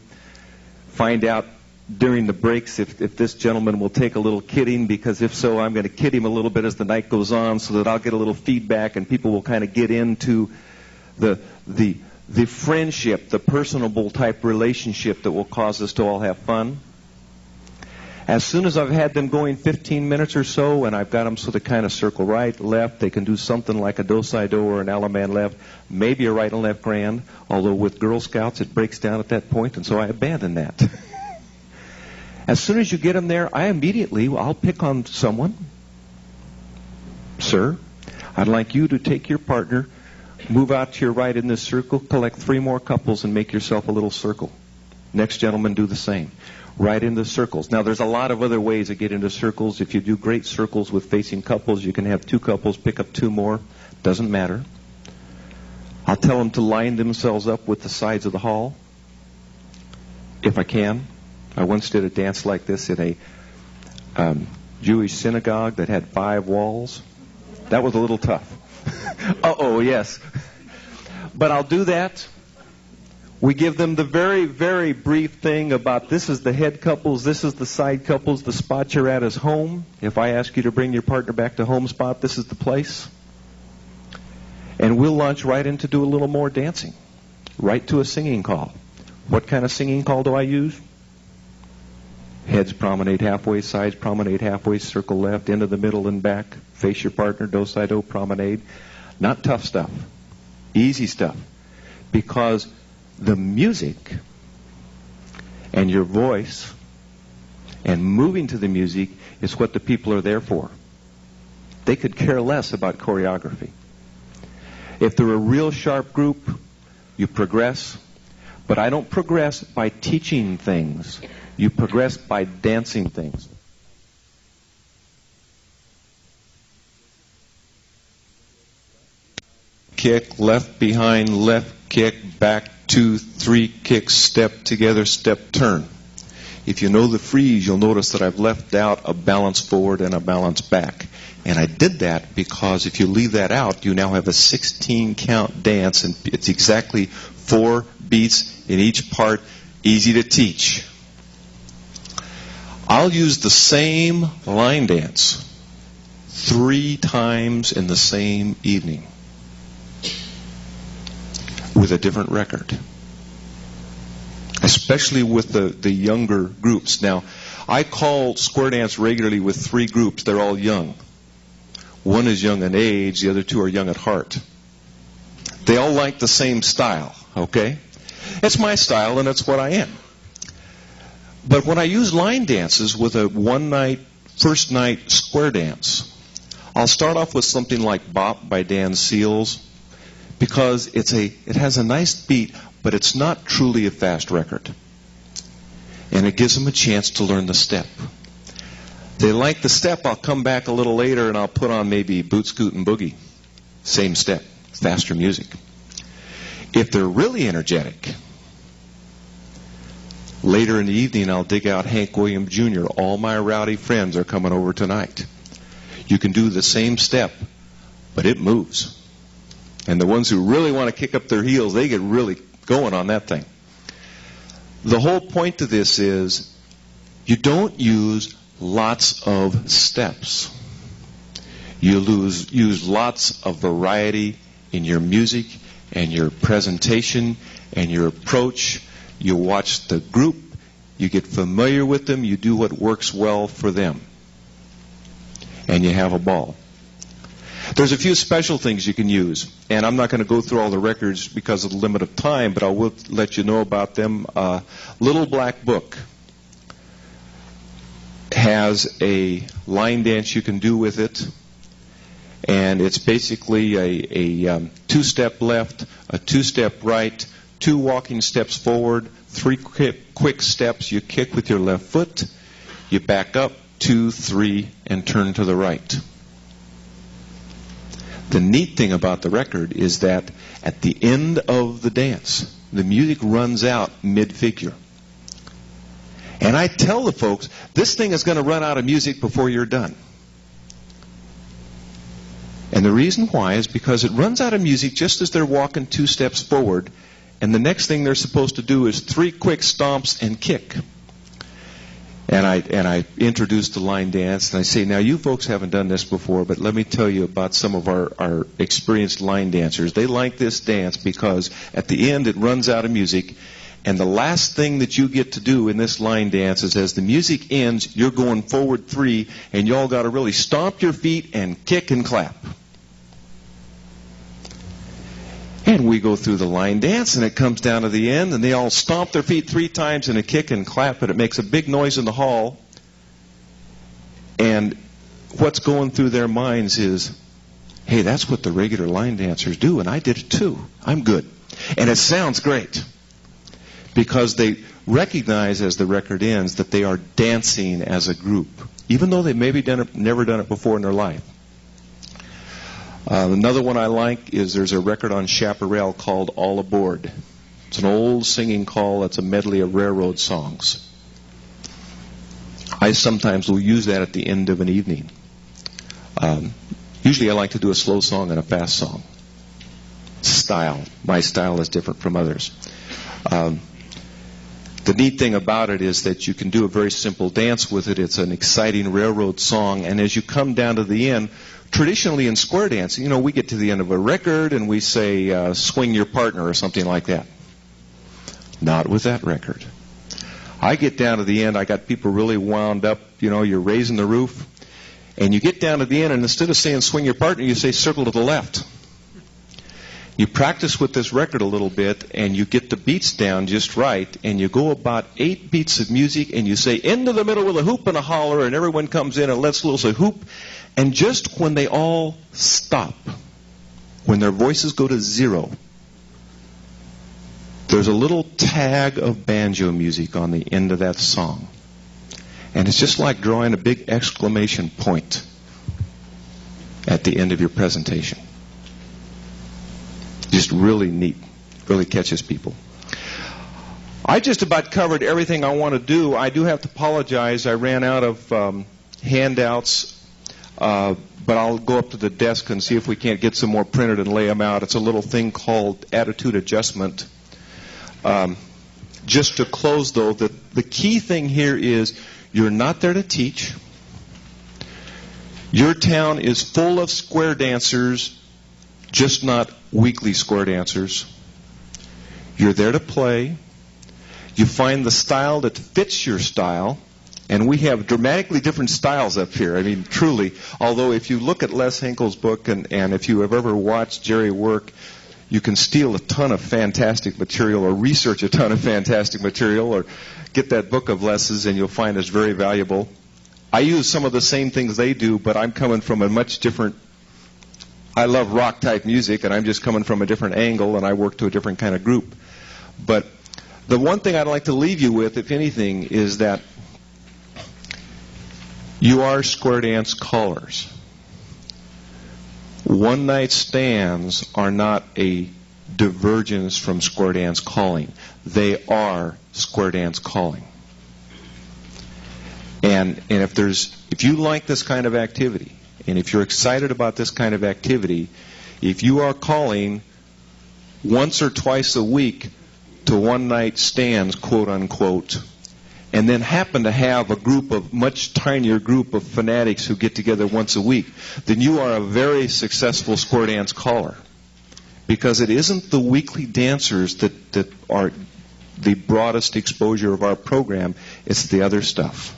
Find out during the breaks if this gentleman will take a little kidding, because if so, I'm going to kid him a little bit as the night goes on so that I'll get a little feedback and people will kind of get into the the friendship, the personable type relationship that will cause us to all have fun. As soon as I've had them going 15 minutes or so, and I've got them so they kind of circle right, left, they can do something like a do-si-do or an Alaman left, maybe a right and left grand, although with Girl Scouts it breaks down at that point, and so I abandon that. As soon as you get them there, I'll pick on someone. Sir, I'd like you to take your partner, move out to your right in this circle, collect 3 more couples, and make yourself a little circle. Next gentleman, do the same. Right into circles. Now, there's a lot of other ways to get into circles. If you do great circles with facing couples, you can have 2 couples, pick up 2 more. Doesn't matter. I'll tell them to line themselves up with the sides of the hall, if I can. I once did a dance like this in a Jewish synagogue that had 5 walls. That was a little tough. Uh-oh, yes. But I'll do that. We give them the very, very brief thing about this is the head couples, this is the side couples, the spot you're at is home. If I ask you to bring your partner back to home spot, this is the place. And we'll launch right into do a little more dancing, right to a singing call. What kind of singing call do I use? Heads promenade halfway, sides promenade halfway, circle left, into the middle and back, face your partner, do-si-do, promenade. Not tough stuff, easy stuff, because the music and your voice and moving to the music is what the people are there for. They could care less about choreography. If they're a real sharp group, you progress. But I don't progress by teaching things. You progress by dancing things. Kick, left behind, left kick, back 2, 3 kicks, step together, step turn. If you know the freeze, you'll notice that I've left out a balance forward and a balance back. And I did that because if you leave that out, you now have a 16 count dance, and it's exactly 4 beats in each part, easy to teach. I'll use the same line dance 3 times in the same evening with a different record, especially with the younger groups. Now, I call square dance regularly with 3 groups. They're all young. One is young in age, the other 2 are young at heart. They all like the same style, okay? It's my style, and it's what I am. But when I use line dances with a first night square dance, I'll start off with something like Bop by Dan Seals, because it has a nice beat, but it's not truly a fast record. And it gives them a chance to learn the step. They like the step, I'll come back a little later and I'll put on maybe Boot, Scoot, and Boogie. Same step, faster music. If they're really energetic, later in the evening I'll dig out Hank Williams Jr. All my rowdy friends are coming over tonight. You can do the same step, but it moves. And the ones who really want to kick up their heels, they get really going on that thing. The whole point to this is you don't use lots of steps. You use lots of variety in your music and your presentation and your approach. You watch the group, you get familiar with them, you do what works well for them, and you have a ball. There's a few special things you can use, and I'm not going to go through all the records because of the limit of time, but I will let you know about them. Little Black Book has a line dance you can do with it, and it's basically a 2-step left, a 2-step right, 2 walking steps forward, 3 quick steps. You kick with your left foot, you back up, 2, 3, and turn to the right. The neat thing about the record is that at the end of the dance, the music runs out mid-figure. And I tell the folks, this thing is going to run out of music before you're done. And the reason why is because it runs out of music just as they're walking 2 steps forward, and the next thing they're supposed to do is 3 quick stomps and kick. And I introduce the line dance, and I say, now you folks haven't done this before, but let me tell you about some of our experienced line dancers. They like this dance because at the end it runs out of music, and the last thing that you get to do in this line dance is as the music ends, you're going forward 3, and y'all got to really stomp your feet and kick and clap. And we go through the line dance, and it comes down to the end, and they all stomp their feet 3 times and a kick and clap, and it makes a big noise in the hall. And what's going through their minds is, hey, that's what the regular line dancers do, and I did it too. I'm good. And it sounds great because they recognize as the record ends that they are dancing as a group, even though they maybe never done it before in their life. Another one I like is there's a record on Chaparral called All Aboard. It's an old singing call. It's a medley of railroad songs. I sometimes will use that at the end of an evening. Usually I like to do a slow song and a fast song. Style. My style is different from others. The neat thing about it is that you can do a very simple dance with it. It's an exciting railroad song, and as you come down to the end, traditionally in square dance, we get to the end of a record and we say, swing your partner or something like that. Not with that record. I get down to the end, I got people really wound up, you're raising the roof, and you get down to the end, and instead of saying swing your partner, you say circle to the left. You practice with this record a little bit, and you get the beats down just right, and you go about 8 beats of music, and you say into the middle with a hoop and a holler, and everyone comes in and lets loose a hoop. And just when they all stop, when their voices go to 0, there's a little tag of banjo music on the end of that song. And it's just like drawing a big exclamation point at the end of your presentation. Just really neat. Really catches people. I just about covered everything I want to do. I do have to apologize. I ran out of handouts. But I'll go up to the desk and see if we can't get some more printed and lay them out. It's a little thing called attitude adjustment. Just to close, though, the key thing here is you're not there to teach. Your town is full of square dancers, just not weekly square dancers. You're there to play. You find the style that fits your style. And we have dramatically different styles up here. I mean, truly. Although if you look at Les Henkel's book and if you have ever watched Jerry work, you can steal a ton of fantastic material or research a ton of fantastic material or get that book of Les's and you'll find it's very valuable. I use some of the same things they do, but I'm coming from a much different... I love rock-type music, and I'm just coming from a different angle, and I work to a different kind of group. But the one thing I'd like to leave you with, if anything, is that you are square dance callers. One-night stands are not a divergence from square dance calling. They are square dance calling. And if you like this kind of activity, and if you're excited about this kind of activity, if you are calling once or twice a week to one-night stands, quote unquote, and then happen to have a much tinier group of fanatics who get together once a week, then you are a very successful square dance caller. Because it isn't the weekly dancers that are the broadest exposure of our program, it's the other stuff.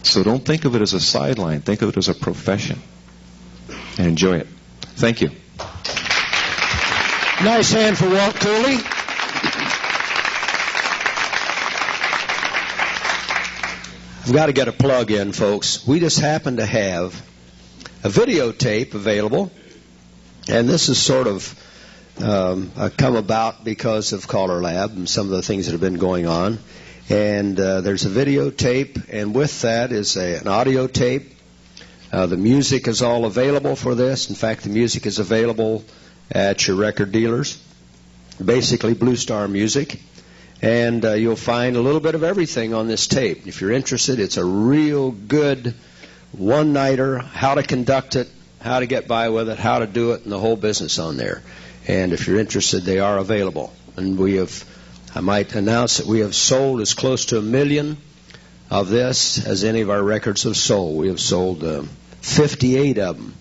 So don't think of it as a sideline. Think of it as a profession. And enjoy it. Thank you. Nice hand for Walt Cooley. I've got to get a plug in, folks. We just happen to have a videotape available. And this is sort of come about because of CALLERLAB and some of the things that have been going on. And there's a videotape, and with that is an audio tape. The music is all available for this. In fact, the music is available at your record dealers, basically Blue Star music. And you'll find a little bit of everything on this tape. If you're interested, it's a real good one-nighter, how to conduct it, how to get by with it, how to do it, and the whole business on there. And if you're interested, they are available. And I might announce that we have sold as close to 1 million of this as any of our records have sold. We have sold 58 of them.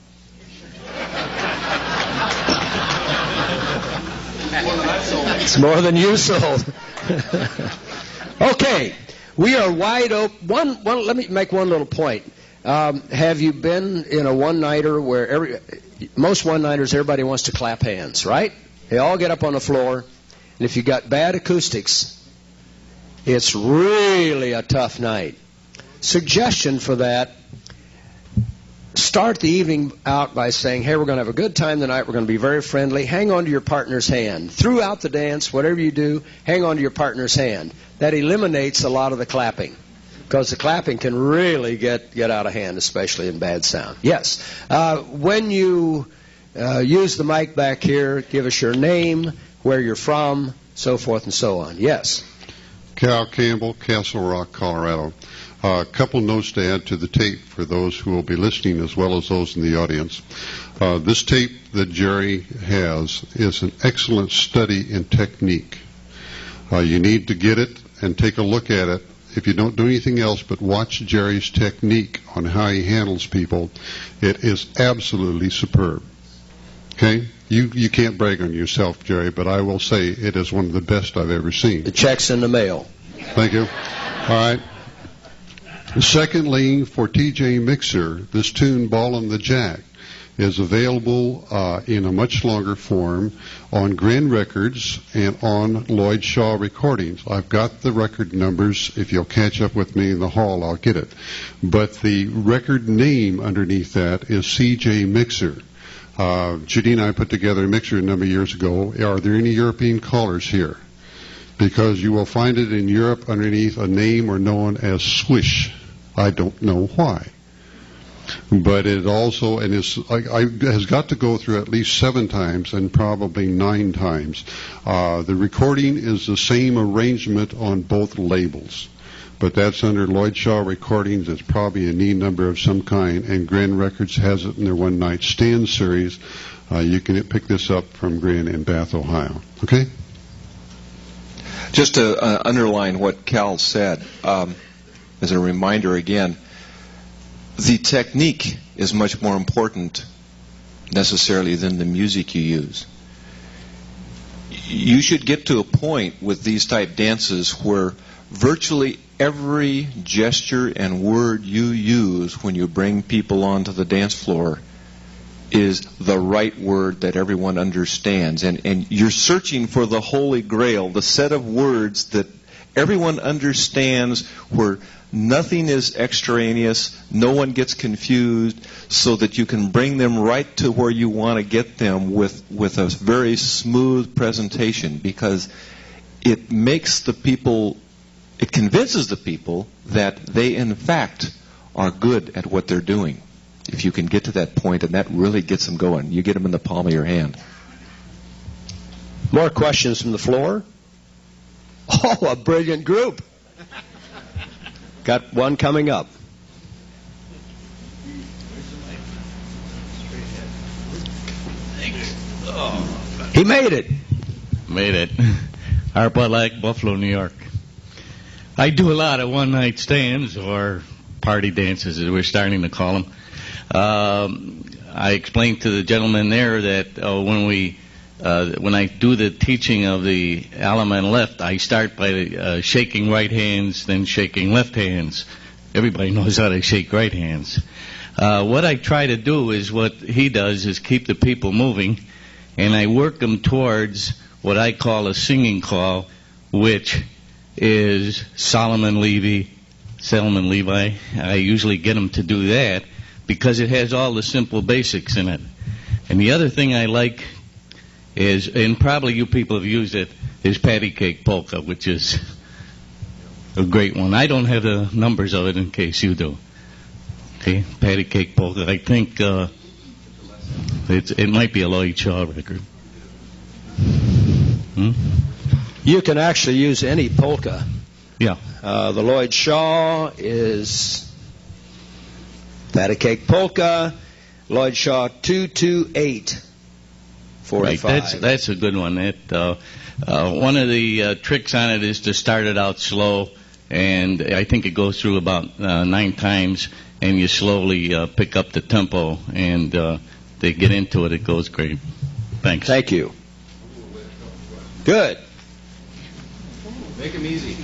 It's more than you sold. Okay, we are wide open. Let me make one little point. Have you been in a one-nighter where most one-nighters, everybody wants to clap hands, right? They all get up on the floor, and if you got bad acoustics, it's really a tough night. Suggestion for that: start the evening out by saying, hey, we're going to have a good time tonight. We're going to be very friendly. Hang on to your partner's hand. Throughout the dance, whatever you do, hang on to your partner's hand. That eliminates a lot of the clapping, because the clapping can really get out of hand, especially in bad sound. Yes. When you use the mic back here, give us your name, where you're from, so forth and so on. Yes. Cal Campbell, Castle Rock, Colorado. A couple notes to add to the tape for those who will be listening as well as those in the audience. This tape that Jerry has is an excellent study in technique. You need to get it and take a look at it. If you don't do anything else but watch Jerry's technique on how he handles people, it is absolutely superb. Okay? You can't brag on yourself, Jerry, but I will say it is one of the best I've ever seen. The check's in the mail. Thank you. All right. Secondly, for TJ Mixer, this tune, Ball on the Jack, is available in a much longer form on Grand Records and on Lloyd Shaw recordings. I've got the record numbers. If you'll catch up with me in the hall, I'll get it. But the record name underneath that is CJ Mixer. Judy and I put together a mixer a number of years ago. Are there any European callers here? Because you will find it in Europe underneath a name or known as Swish. I don't know why. But it also, and has got to go through at least 7 times and probably 9 times. The recording is the same arrangement on both labels. But that's under Lloyd Shaw Recordings. It's probably a knee number of some kind, and Grand Records has it in their One Night Stand series. You can pick this up from Grand in Bath, Ohio. Okay? Just to underline what Cal said, as a reminder again, the technique is much more important necessarily than the music you use. You should get to a point with these type dances where virtually every gesture and word you use when you bring people onto the dance floor is the right word that everyone understands. And you're searching for the holy grail, the set of words that everyone understands, where nothing is extraneous, no one gets confused, so that you can bring them right to where you want to get them with a very smooth presentation, because it makes the people, it convinces the people that they in fact are good at what they're doing. If you can get to that point, and that really gets them going. You get them in the palm of your hand. More questions from the floor? Oh, a brilliant group. Got one coming up. He made it. Made it. Harpa Lake, Buffalo, New York. I do a lot of one-night stands, or party dances, as we're starting to call them. I explained to the gentleman there that when I do the teaching of the Alaman left, I start by shaking right hands, then shaking left hands. Everybody knows how to shake right hands. What I try to do is what he does is keep the people moving, and I work them towards what I call a singing call, which is Solomon Levi. I usually get them to do that because it has all the simple basics in it. And the other thing I like is, and probably you people have used it, is Patty Cake Polka, which is a great one. I don't have the numbers of it in case you do. Okay, Patty Cake Polka. I think it might be a Lloyd Shaw record. You can actually use any polka. Yeah. The Lloyd Shaw is Patty Cake Polka, Lloyd Shaw 228. 45. Right, that's a good one. One of the tricks on it is to start it out slow and I think it goes through about 9 times, and you slowly pick up the tempo, and they get into it. It goes great. Thanks. Thank you. Good. Make them easy.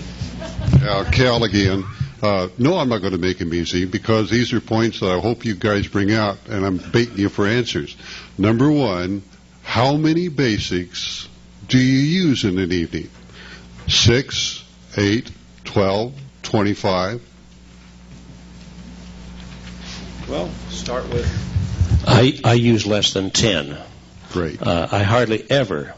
Cal again. No, I'm not going to make them easy because these are points that I hope you guys bring out, and I'm baiting you for answers. Number one, how many basics do you use in an evening? 6, 8, 12, 25? Well, start with... I use less than 10. Great. I hardly ever,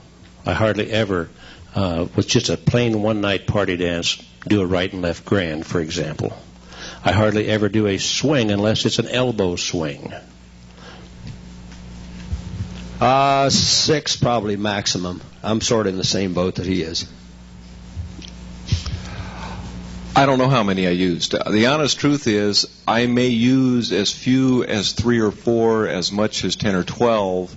with just a plain one-night party dance, do a right and left grand, for example. I hardly ever do a swing unless it's an elbow swing. 6 probably maximum. I'm sort of in the same boat that he is. I don't know how many I used. The honest truth is I may use as few as 3 or 4, as much as 10 or 12.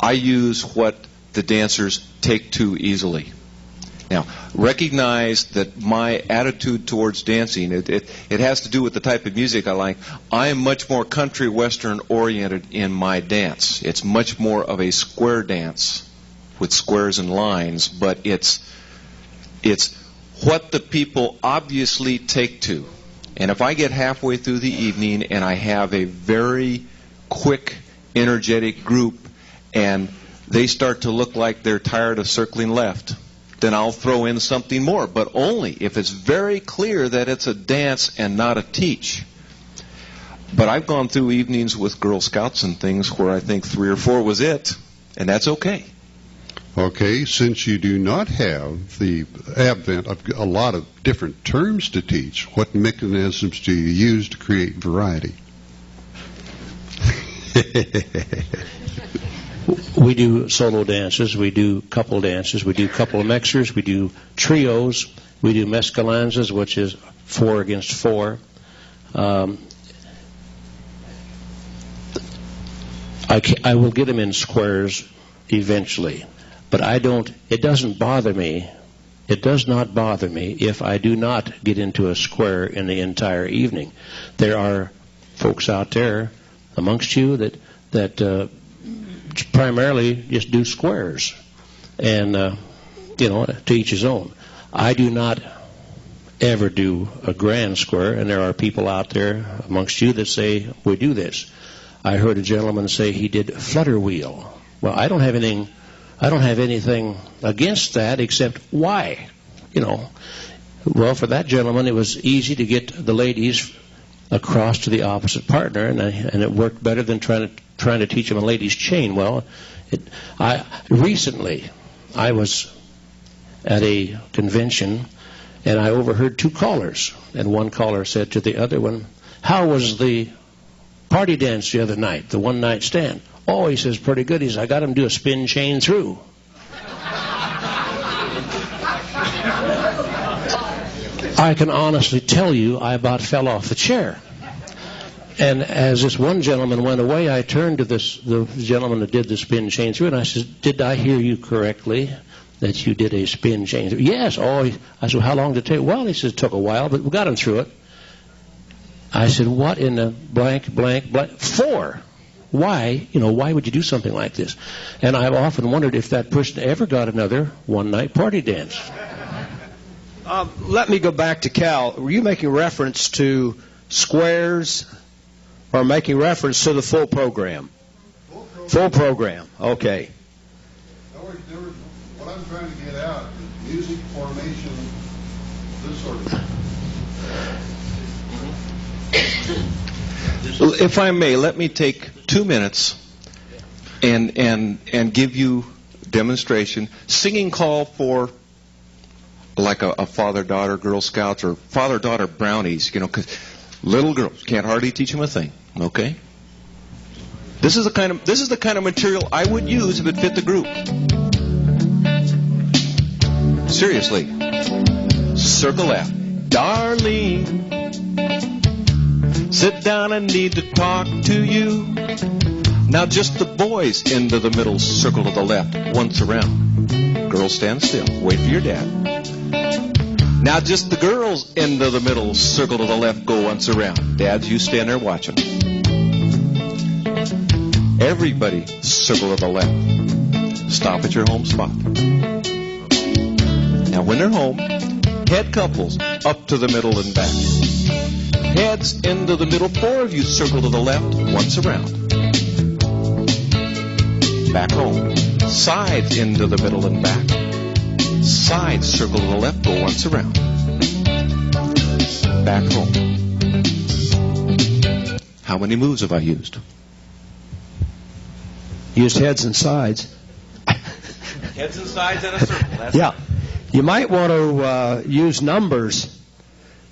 I use what the dancers take to easily. Now, recognize that my attitude towards dancing, it has to do with the type of music I like. I am much more country western oriented in my dance. It's much more of a square dance with squares and lines, but it's what the people obviously take to. And if I get halfway through the evening and I have a very quick, energetic group and they start to look like they're tired of circling left, then I'll throw in something more, but only if it's very clear that it's a dance and not a teach. But I've gone through evenings with Girl Scouts and things where I think 3 or 4 was it, and that's okay. Okay, since you do not have the advent of a lot of different terms to teach, what mechanisms do you use to create variety? We do solo dances, we do couple dances, we do couple mixers, we do trios, we do mescalanzas, which is 4 against 4. I will get them in squares eventually, but it doesn't bother me. It does not bother me if I do not get into a square in the entire evening. There are folks out there amongst you that primarily just do squares, and to each his own. I do not ever do a grand square, and there are people out there amongst you that say we do this. I heard a gentleman say he did flutter wheel. Well, I don't have anything against that, except why? Well, for that gentleman, it was easy to get the ladies across to the opposite partner, and it worked better than trying to teach them a ladies' chain. Well, recently I was at a convention, and I overheard 2 callers, and one caller said to the other one, "How was the party dance the other night, the one-night stand?" "Oh," he says, "pretty good." He says, "I got him to do a spin chain through." I can honestly tell you I about fell off the chair. And as this one gentleman went away, I turned to the gentleman that did the spin chain through, and I said, "Did I hear you correctly that you did a spin chain through?" "Yes." "Oh," I said, "How long did it take?" "Well," he says, "it took a while, but we got him through it." I said, "What in the blank, 4? Why would you do something like this?" And I've often wondered if that person ever got another one-night party dance. Let me go back to Cal. Were you making reference to squares or making reference to the full program? Full program. Okay. What I'm trying to get out is music formation, this sort of thing. If I may, let me take 2 minutes and give you demonstration. Singing call for like a father-daughter Girl Scouts or father-daughter brownies, because little girls can't hardly teach them a thing. Okay. This is the kind of material I would use if it fit the group. Seriously. Circle left. Darling, sit down, I need to talk to you. Now just the boys into the middle, circle to the left, once around. Girls stand still, wait for your dad. Now just the girls' end of the middle, circle to the left, go once around. Dads, you stand there watching. Everybody circle to the left. Stop at your home spot. Now when they're home, head couples up to the middle and back. Heads into the middle, 4 of you circle to the left, once around. Back home. Sides into the middle and back. Sides circle to the left, go once around. Back home. How many moves have I used? Used heads and sides. Heads and sides in a circle. That's Yeah. You might want to use numbers.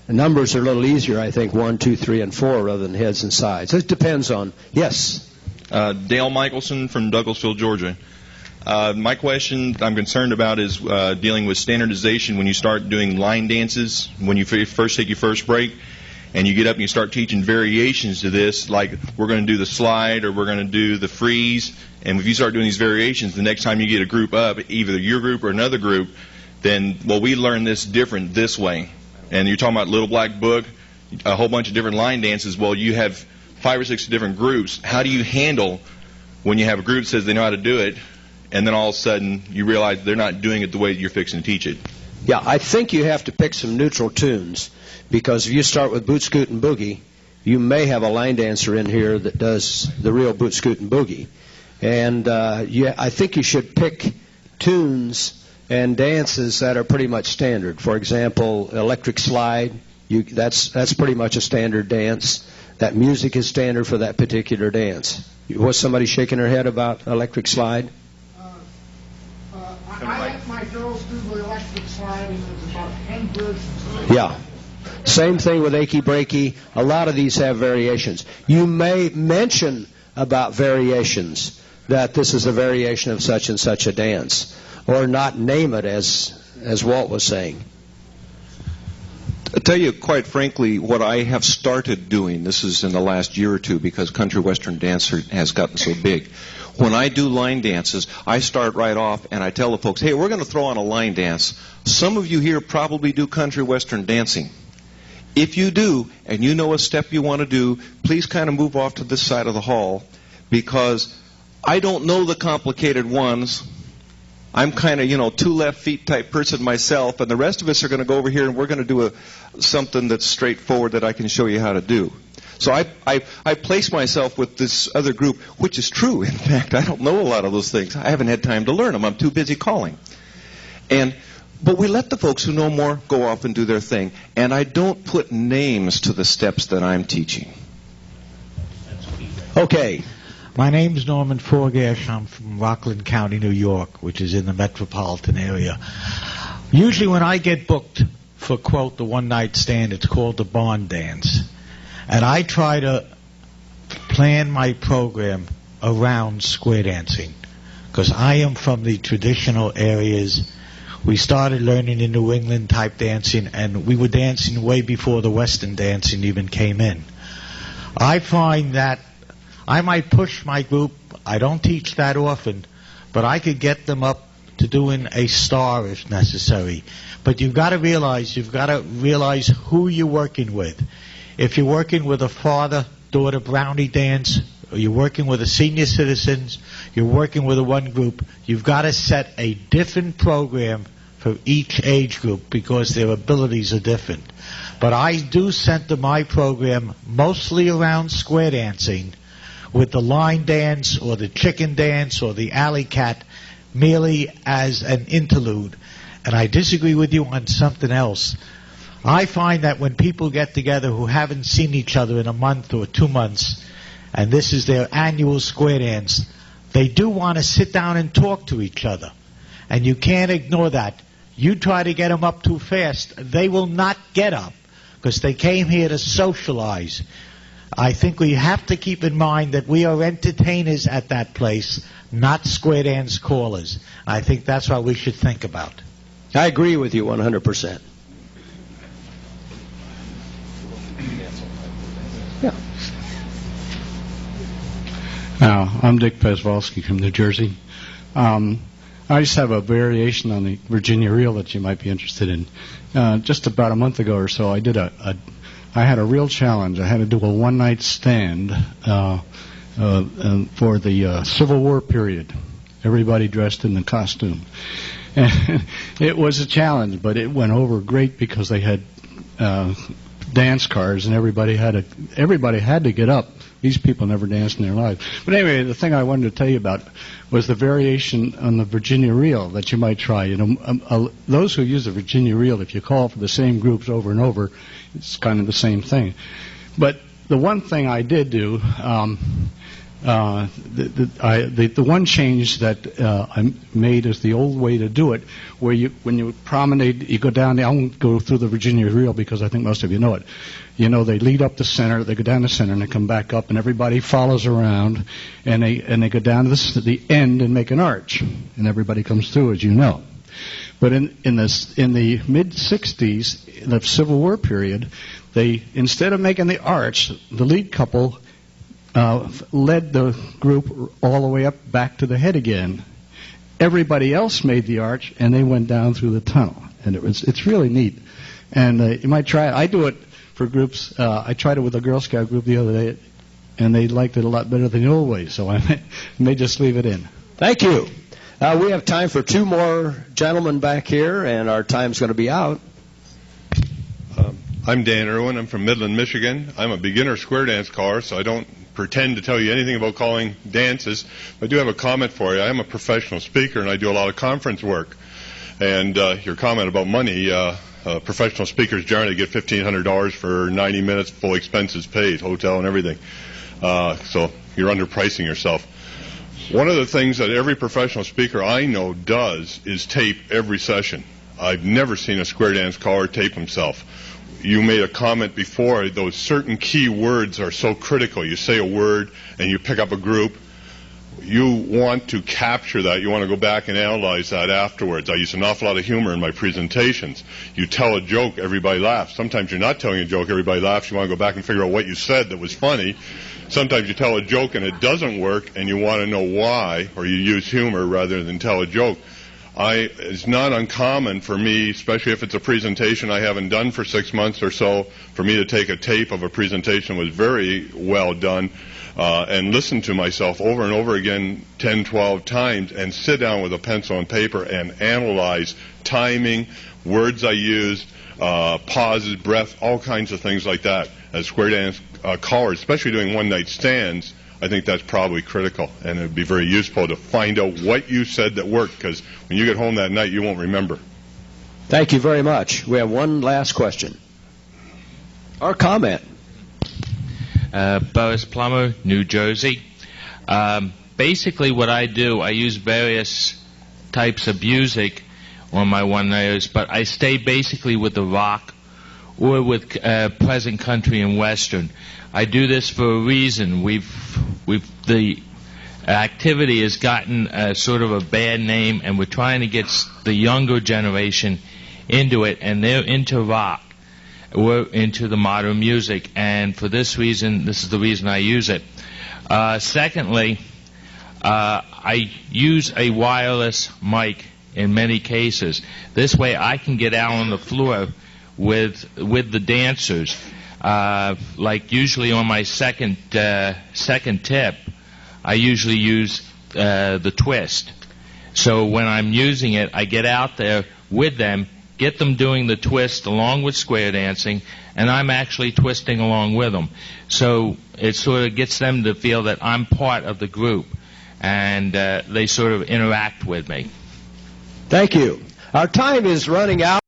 The numbers are a little easier, I think, 1, 2, 3, and 4 rather than heads and sides. It depends on, yes. Dale Michelson from Douglasville, Georgia. My question I'm concerned about is dealing with standardization when you start doing line dances, when you first take your first break, and you get up and you start teaching variations to this, like we're going to do the slide or we're going to do the freeze, and if you start doing these variations, the next time you get a group up, either your group or another group, then, well, we learn this different this way. And you're talking about Little Black Book, a whole bunch of different line dances. Well, you have 5 or 6 different groups. How do you handle when you have a group that says they know how to do it, and then all of a sudden you realize they're not doing it the way you're fixing to teach it? Yeah, I think you have to pick some neutral tunes, because if you start with Boot, Scoot, and Boogie, you may have a line dancer in here that does the real Boot, Scoot, and Boogie. And I think you should pick tunes and dances that are pretty much standard. For example, Electric Slide, that's pretty much a standard dance. That music is standard for that particular dance. Was somebody shaking her head about Electric Slide? I let my girls do the Electric Slide, and there's about 10 versions. Yeah. Same thing with Achy Breaky. A lot of these have variations. You may mention about variations, that this is a variation of such and such a dance, or not name it as Walt was saying. I'll tell you, quite frankly, what I have started doing, this is in the last year or two because country western dance has gotten so big. When I do line dances, I start right off and I tell the folks, hey, we're going to throw on a line dance. Some of you here probably do country western dancing. If you do, and you know a step you want to do, please kind of move off to this side of the hall, because I don't know the complicated ones. I'm kind of, 2 left feet type person myself, and the rest of us are going to go over here and we're going to do something that's straightforward that I can show you how to do. So I place myself with this other group, which is true. In fact, I don't know a lot of those things. I haven't had time to learn them. I'm too busy calling. But we let the folks who know more go off and do their thing, and I don't put names to the steps that I'm teaching. Okay. My name's Norman Forgash. I'm from Rockland County, New York, which is in the metropolitan area. Usually when I get booked for, quote, the one-night stand, it's called the barn dance. And I try to plan my program around square dancing, because I am from the traditional areas. We started learning in New England type dancing, and we were dancing way before the Western dancing even came in. I find that I might push my group. I don't teach that often, but I could get them up to doing a star if necessary. But you've got to realize who you're working with. If you're working with a father-daughter brownie dance, or you're working with a senior citizens, you're working with a one group, you've got to set a different program for each age group because their abilities are different. But I do center my program mostly around square dancing, with the line dance or the chicken dance or the alley cat merely as an interlude. And I disagree with you on something else. I find that when people get together who haven't seen each other in a month or 2 months, and this is their annual square dance, they do want to sit down and talk to each other. And you can't ignore that. You try to get them up too fast, they will not get up because they came here to socialize. I think we have to keep in mind that we are entertainers at that place, not square dance callers. I think that's what we should think about. I agree with you 100%. Yeah. I'm Dick Peswalski from New Jersey. I I just have a variation on the Virginia reel that you might be interested in. Just about a month ago or so, I had a real challenge. I had to do a one-night stand for the Civil War period. Everybody dressed in the costume. And it was a challenge, but it went over great because they had dance cars, and everybody had to get up. These people never danced in their lives. But anyway, the thing I wanted to tell you about was the variation on the Virginia reel that you might try. You know, those who use the Virginia reel, if you call for the same groups over and over, it's kind of the same thing. But the one thing I did do, the one change that I made is the old way to do it, where when you promenade, you go down. I won't go through the Virginia reel because I think most of you know it. You know, they lead up the center, they go down the center, and they come back up, and everybody follows around, and they go down to the end and make an arch, and everybody comes through, as you know. But in the mid '60s, the Civil War period, they, instead of making the arch, the lead couple led the group all the way up back to the head again. Everybody else made the arch, and they went down through the tunnel, and it's really neat. And you might try it. I do it for groups. I tried it with a Girl Scout group the other day, and they liked it a lot better than the old way, so I may just leave it in. Thank you. We have time for two more gentlemen back here, and our time's going to be out. I'm Dan Irwin. I'm from Midland, Michigan. I'm a beginner square dance caller, so I don't pretend to tell you anything about calling dances. I do have a comment for you. I am a professional speaker, and I do a lot of conference work. And your comment about money, professional speakers generally get $1,500 for 90 minutes, full expenses paid, hotel and everything. So you're underpricing yourself. One of the things that every professional speaker I know does is tape every session. I've never seen a square dance caller tape himself. You made a comment before, those certain key words are so critical. You say a word and you pick up a group. You want to capture that. You want to go back and analyze that afterwards. I use an awful lot of humor in my presentations. You tell a joke, everybody laughs. Sometimes you're not telling a joke, everybody laughs. You want to go back and figure out what you said that was funny. Sometimes you tell a joke and it doesn't work, and you want to know why, or you use humor rather than tell a joke. It's not uncommon for me, especially if it's a presentation I haven't done for 6 months or so, for me to take a tape of a presentation that was very well done and listen to myself over and over again 10, 12 times and sit down with a pencil and paper and analyze timing, words I used, pauses, breath, all kinds of things like that. As square dance callers, especially doing one-night stands, I think that's probably critical, and it would be very useful to find out what you said that worked, because when you get home that night, you won't remember. Thank you very much. We have one last question. Or comment. Boris Plummer, New Jersey. Basically what I do, I use various types of music on my one-nighters, but I stay basically with the rock or with present country and western. I do this for a reason. The activity has gotten sort of a bad name, and we're trying to get the younger generation into it, and they're into rock. We're into the modern music, and for this reason, this is the reason I use it. Secondly, I use a wireless mic in many cases. This way I can get out on the floor with the dancers. Like usually on my second tip, I usually use the twist. So when I'm using it, I get out there with them, get them doing the twist along with square dancing, and I'm actually twisting along with them. So it sort of gets them to feel that I'm part of the group, and they sort of interact with me. Thank you. Our time is running out.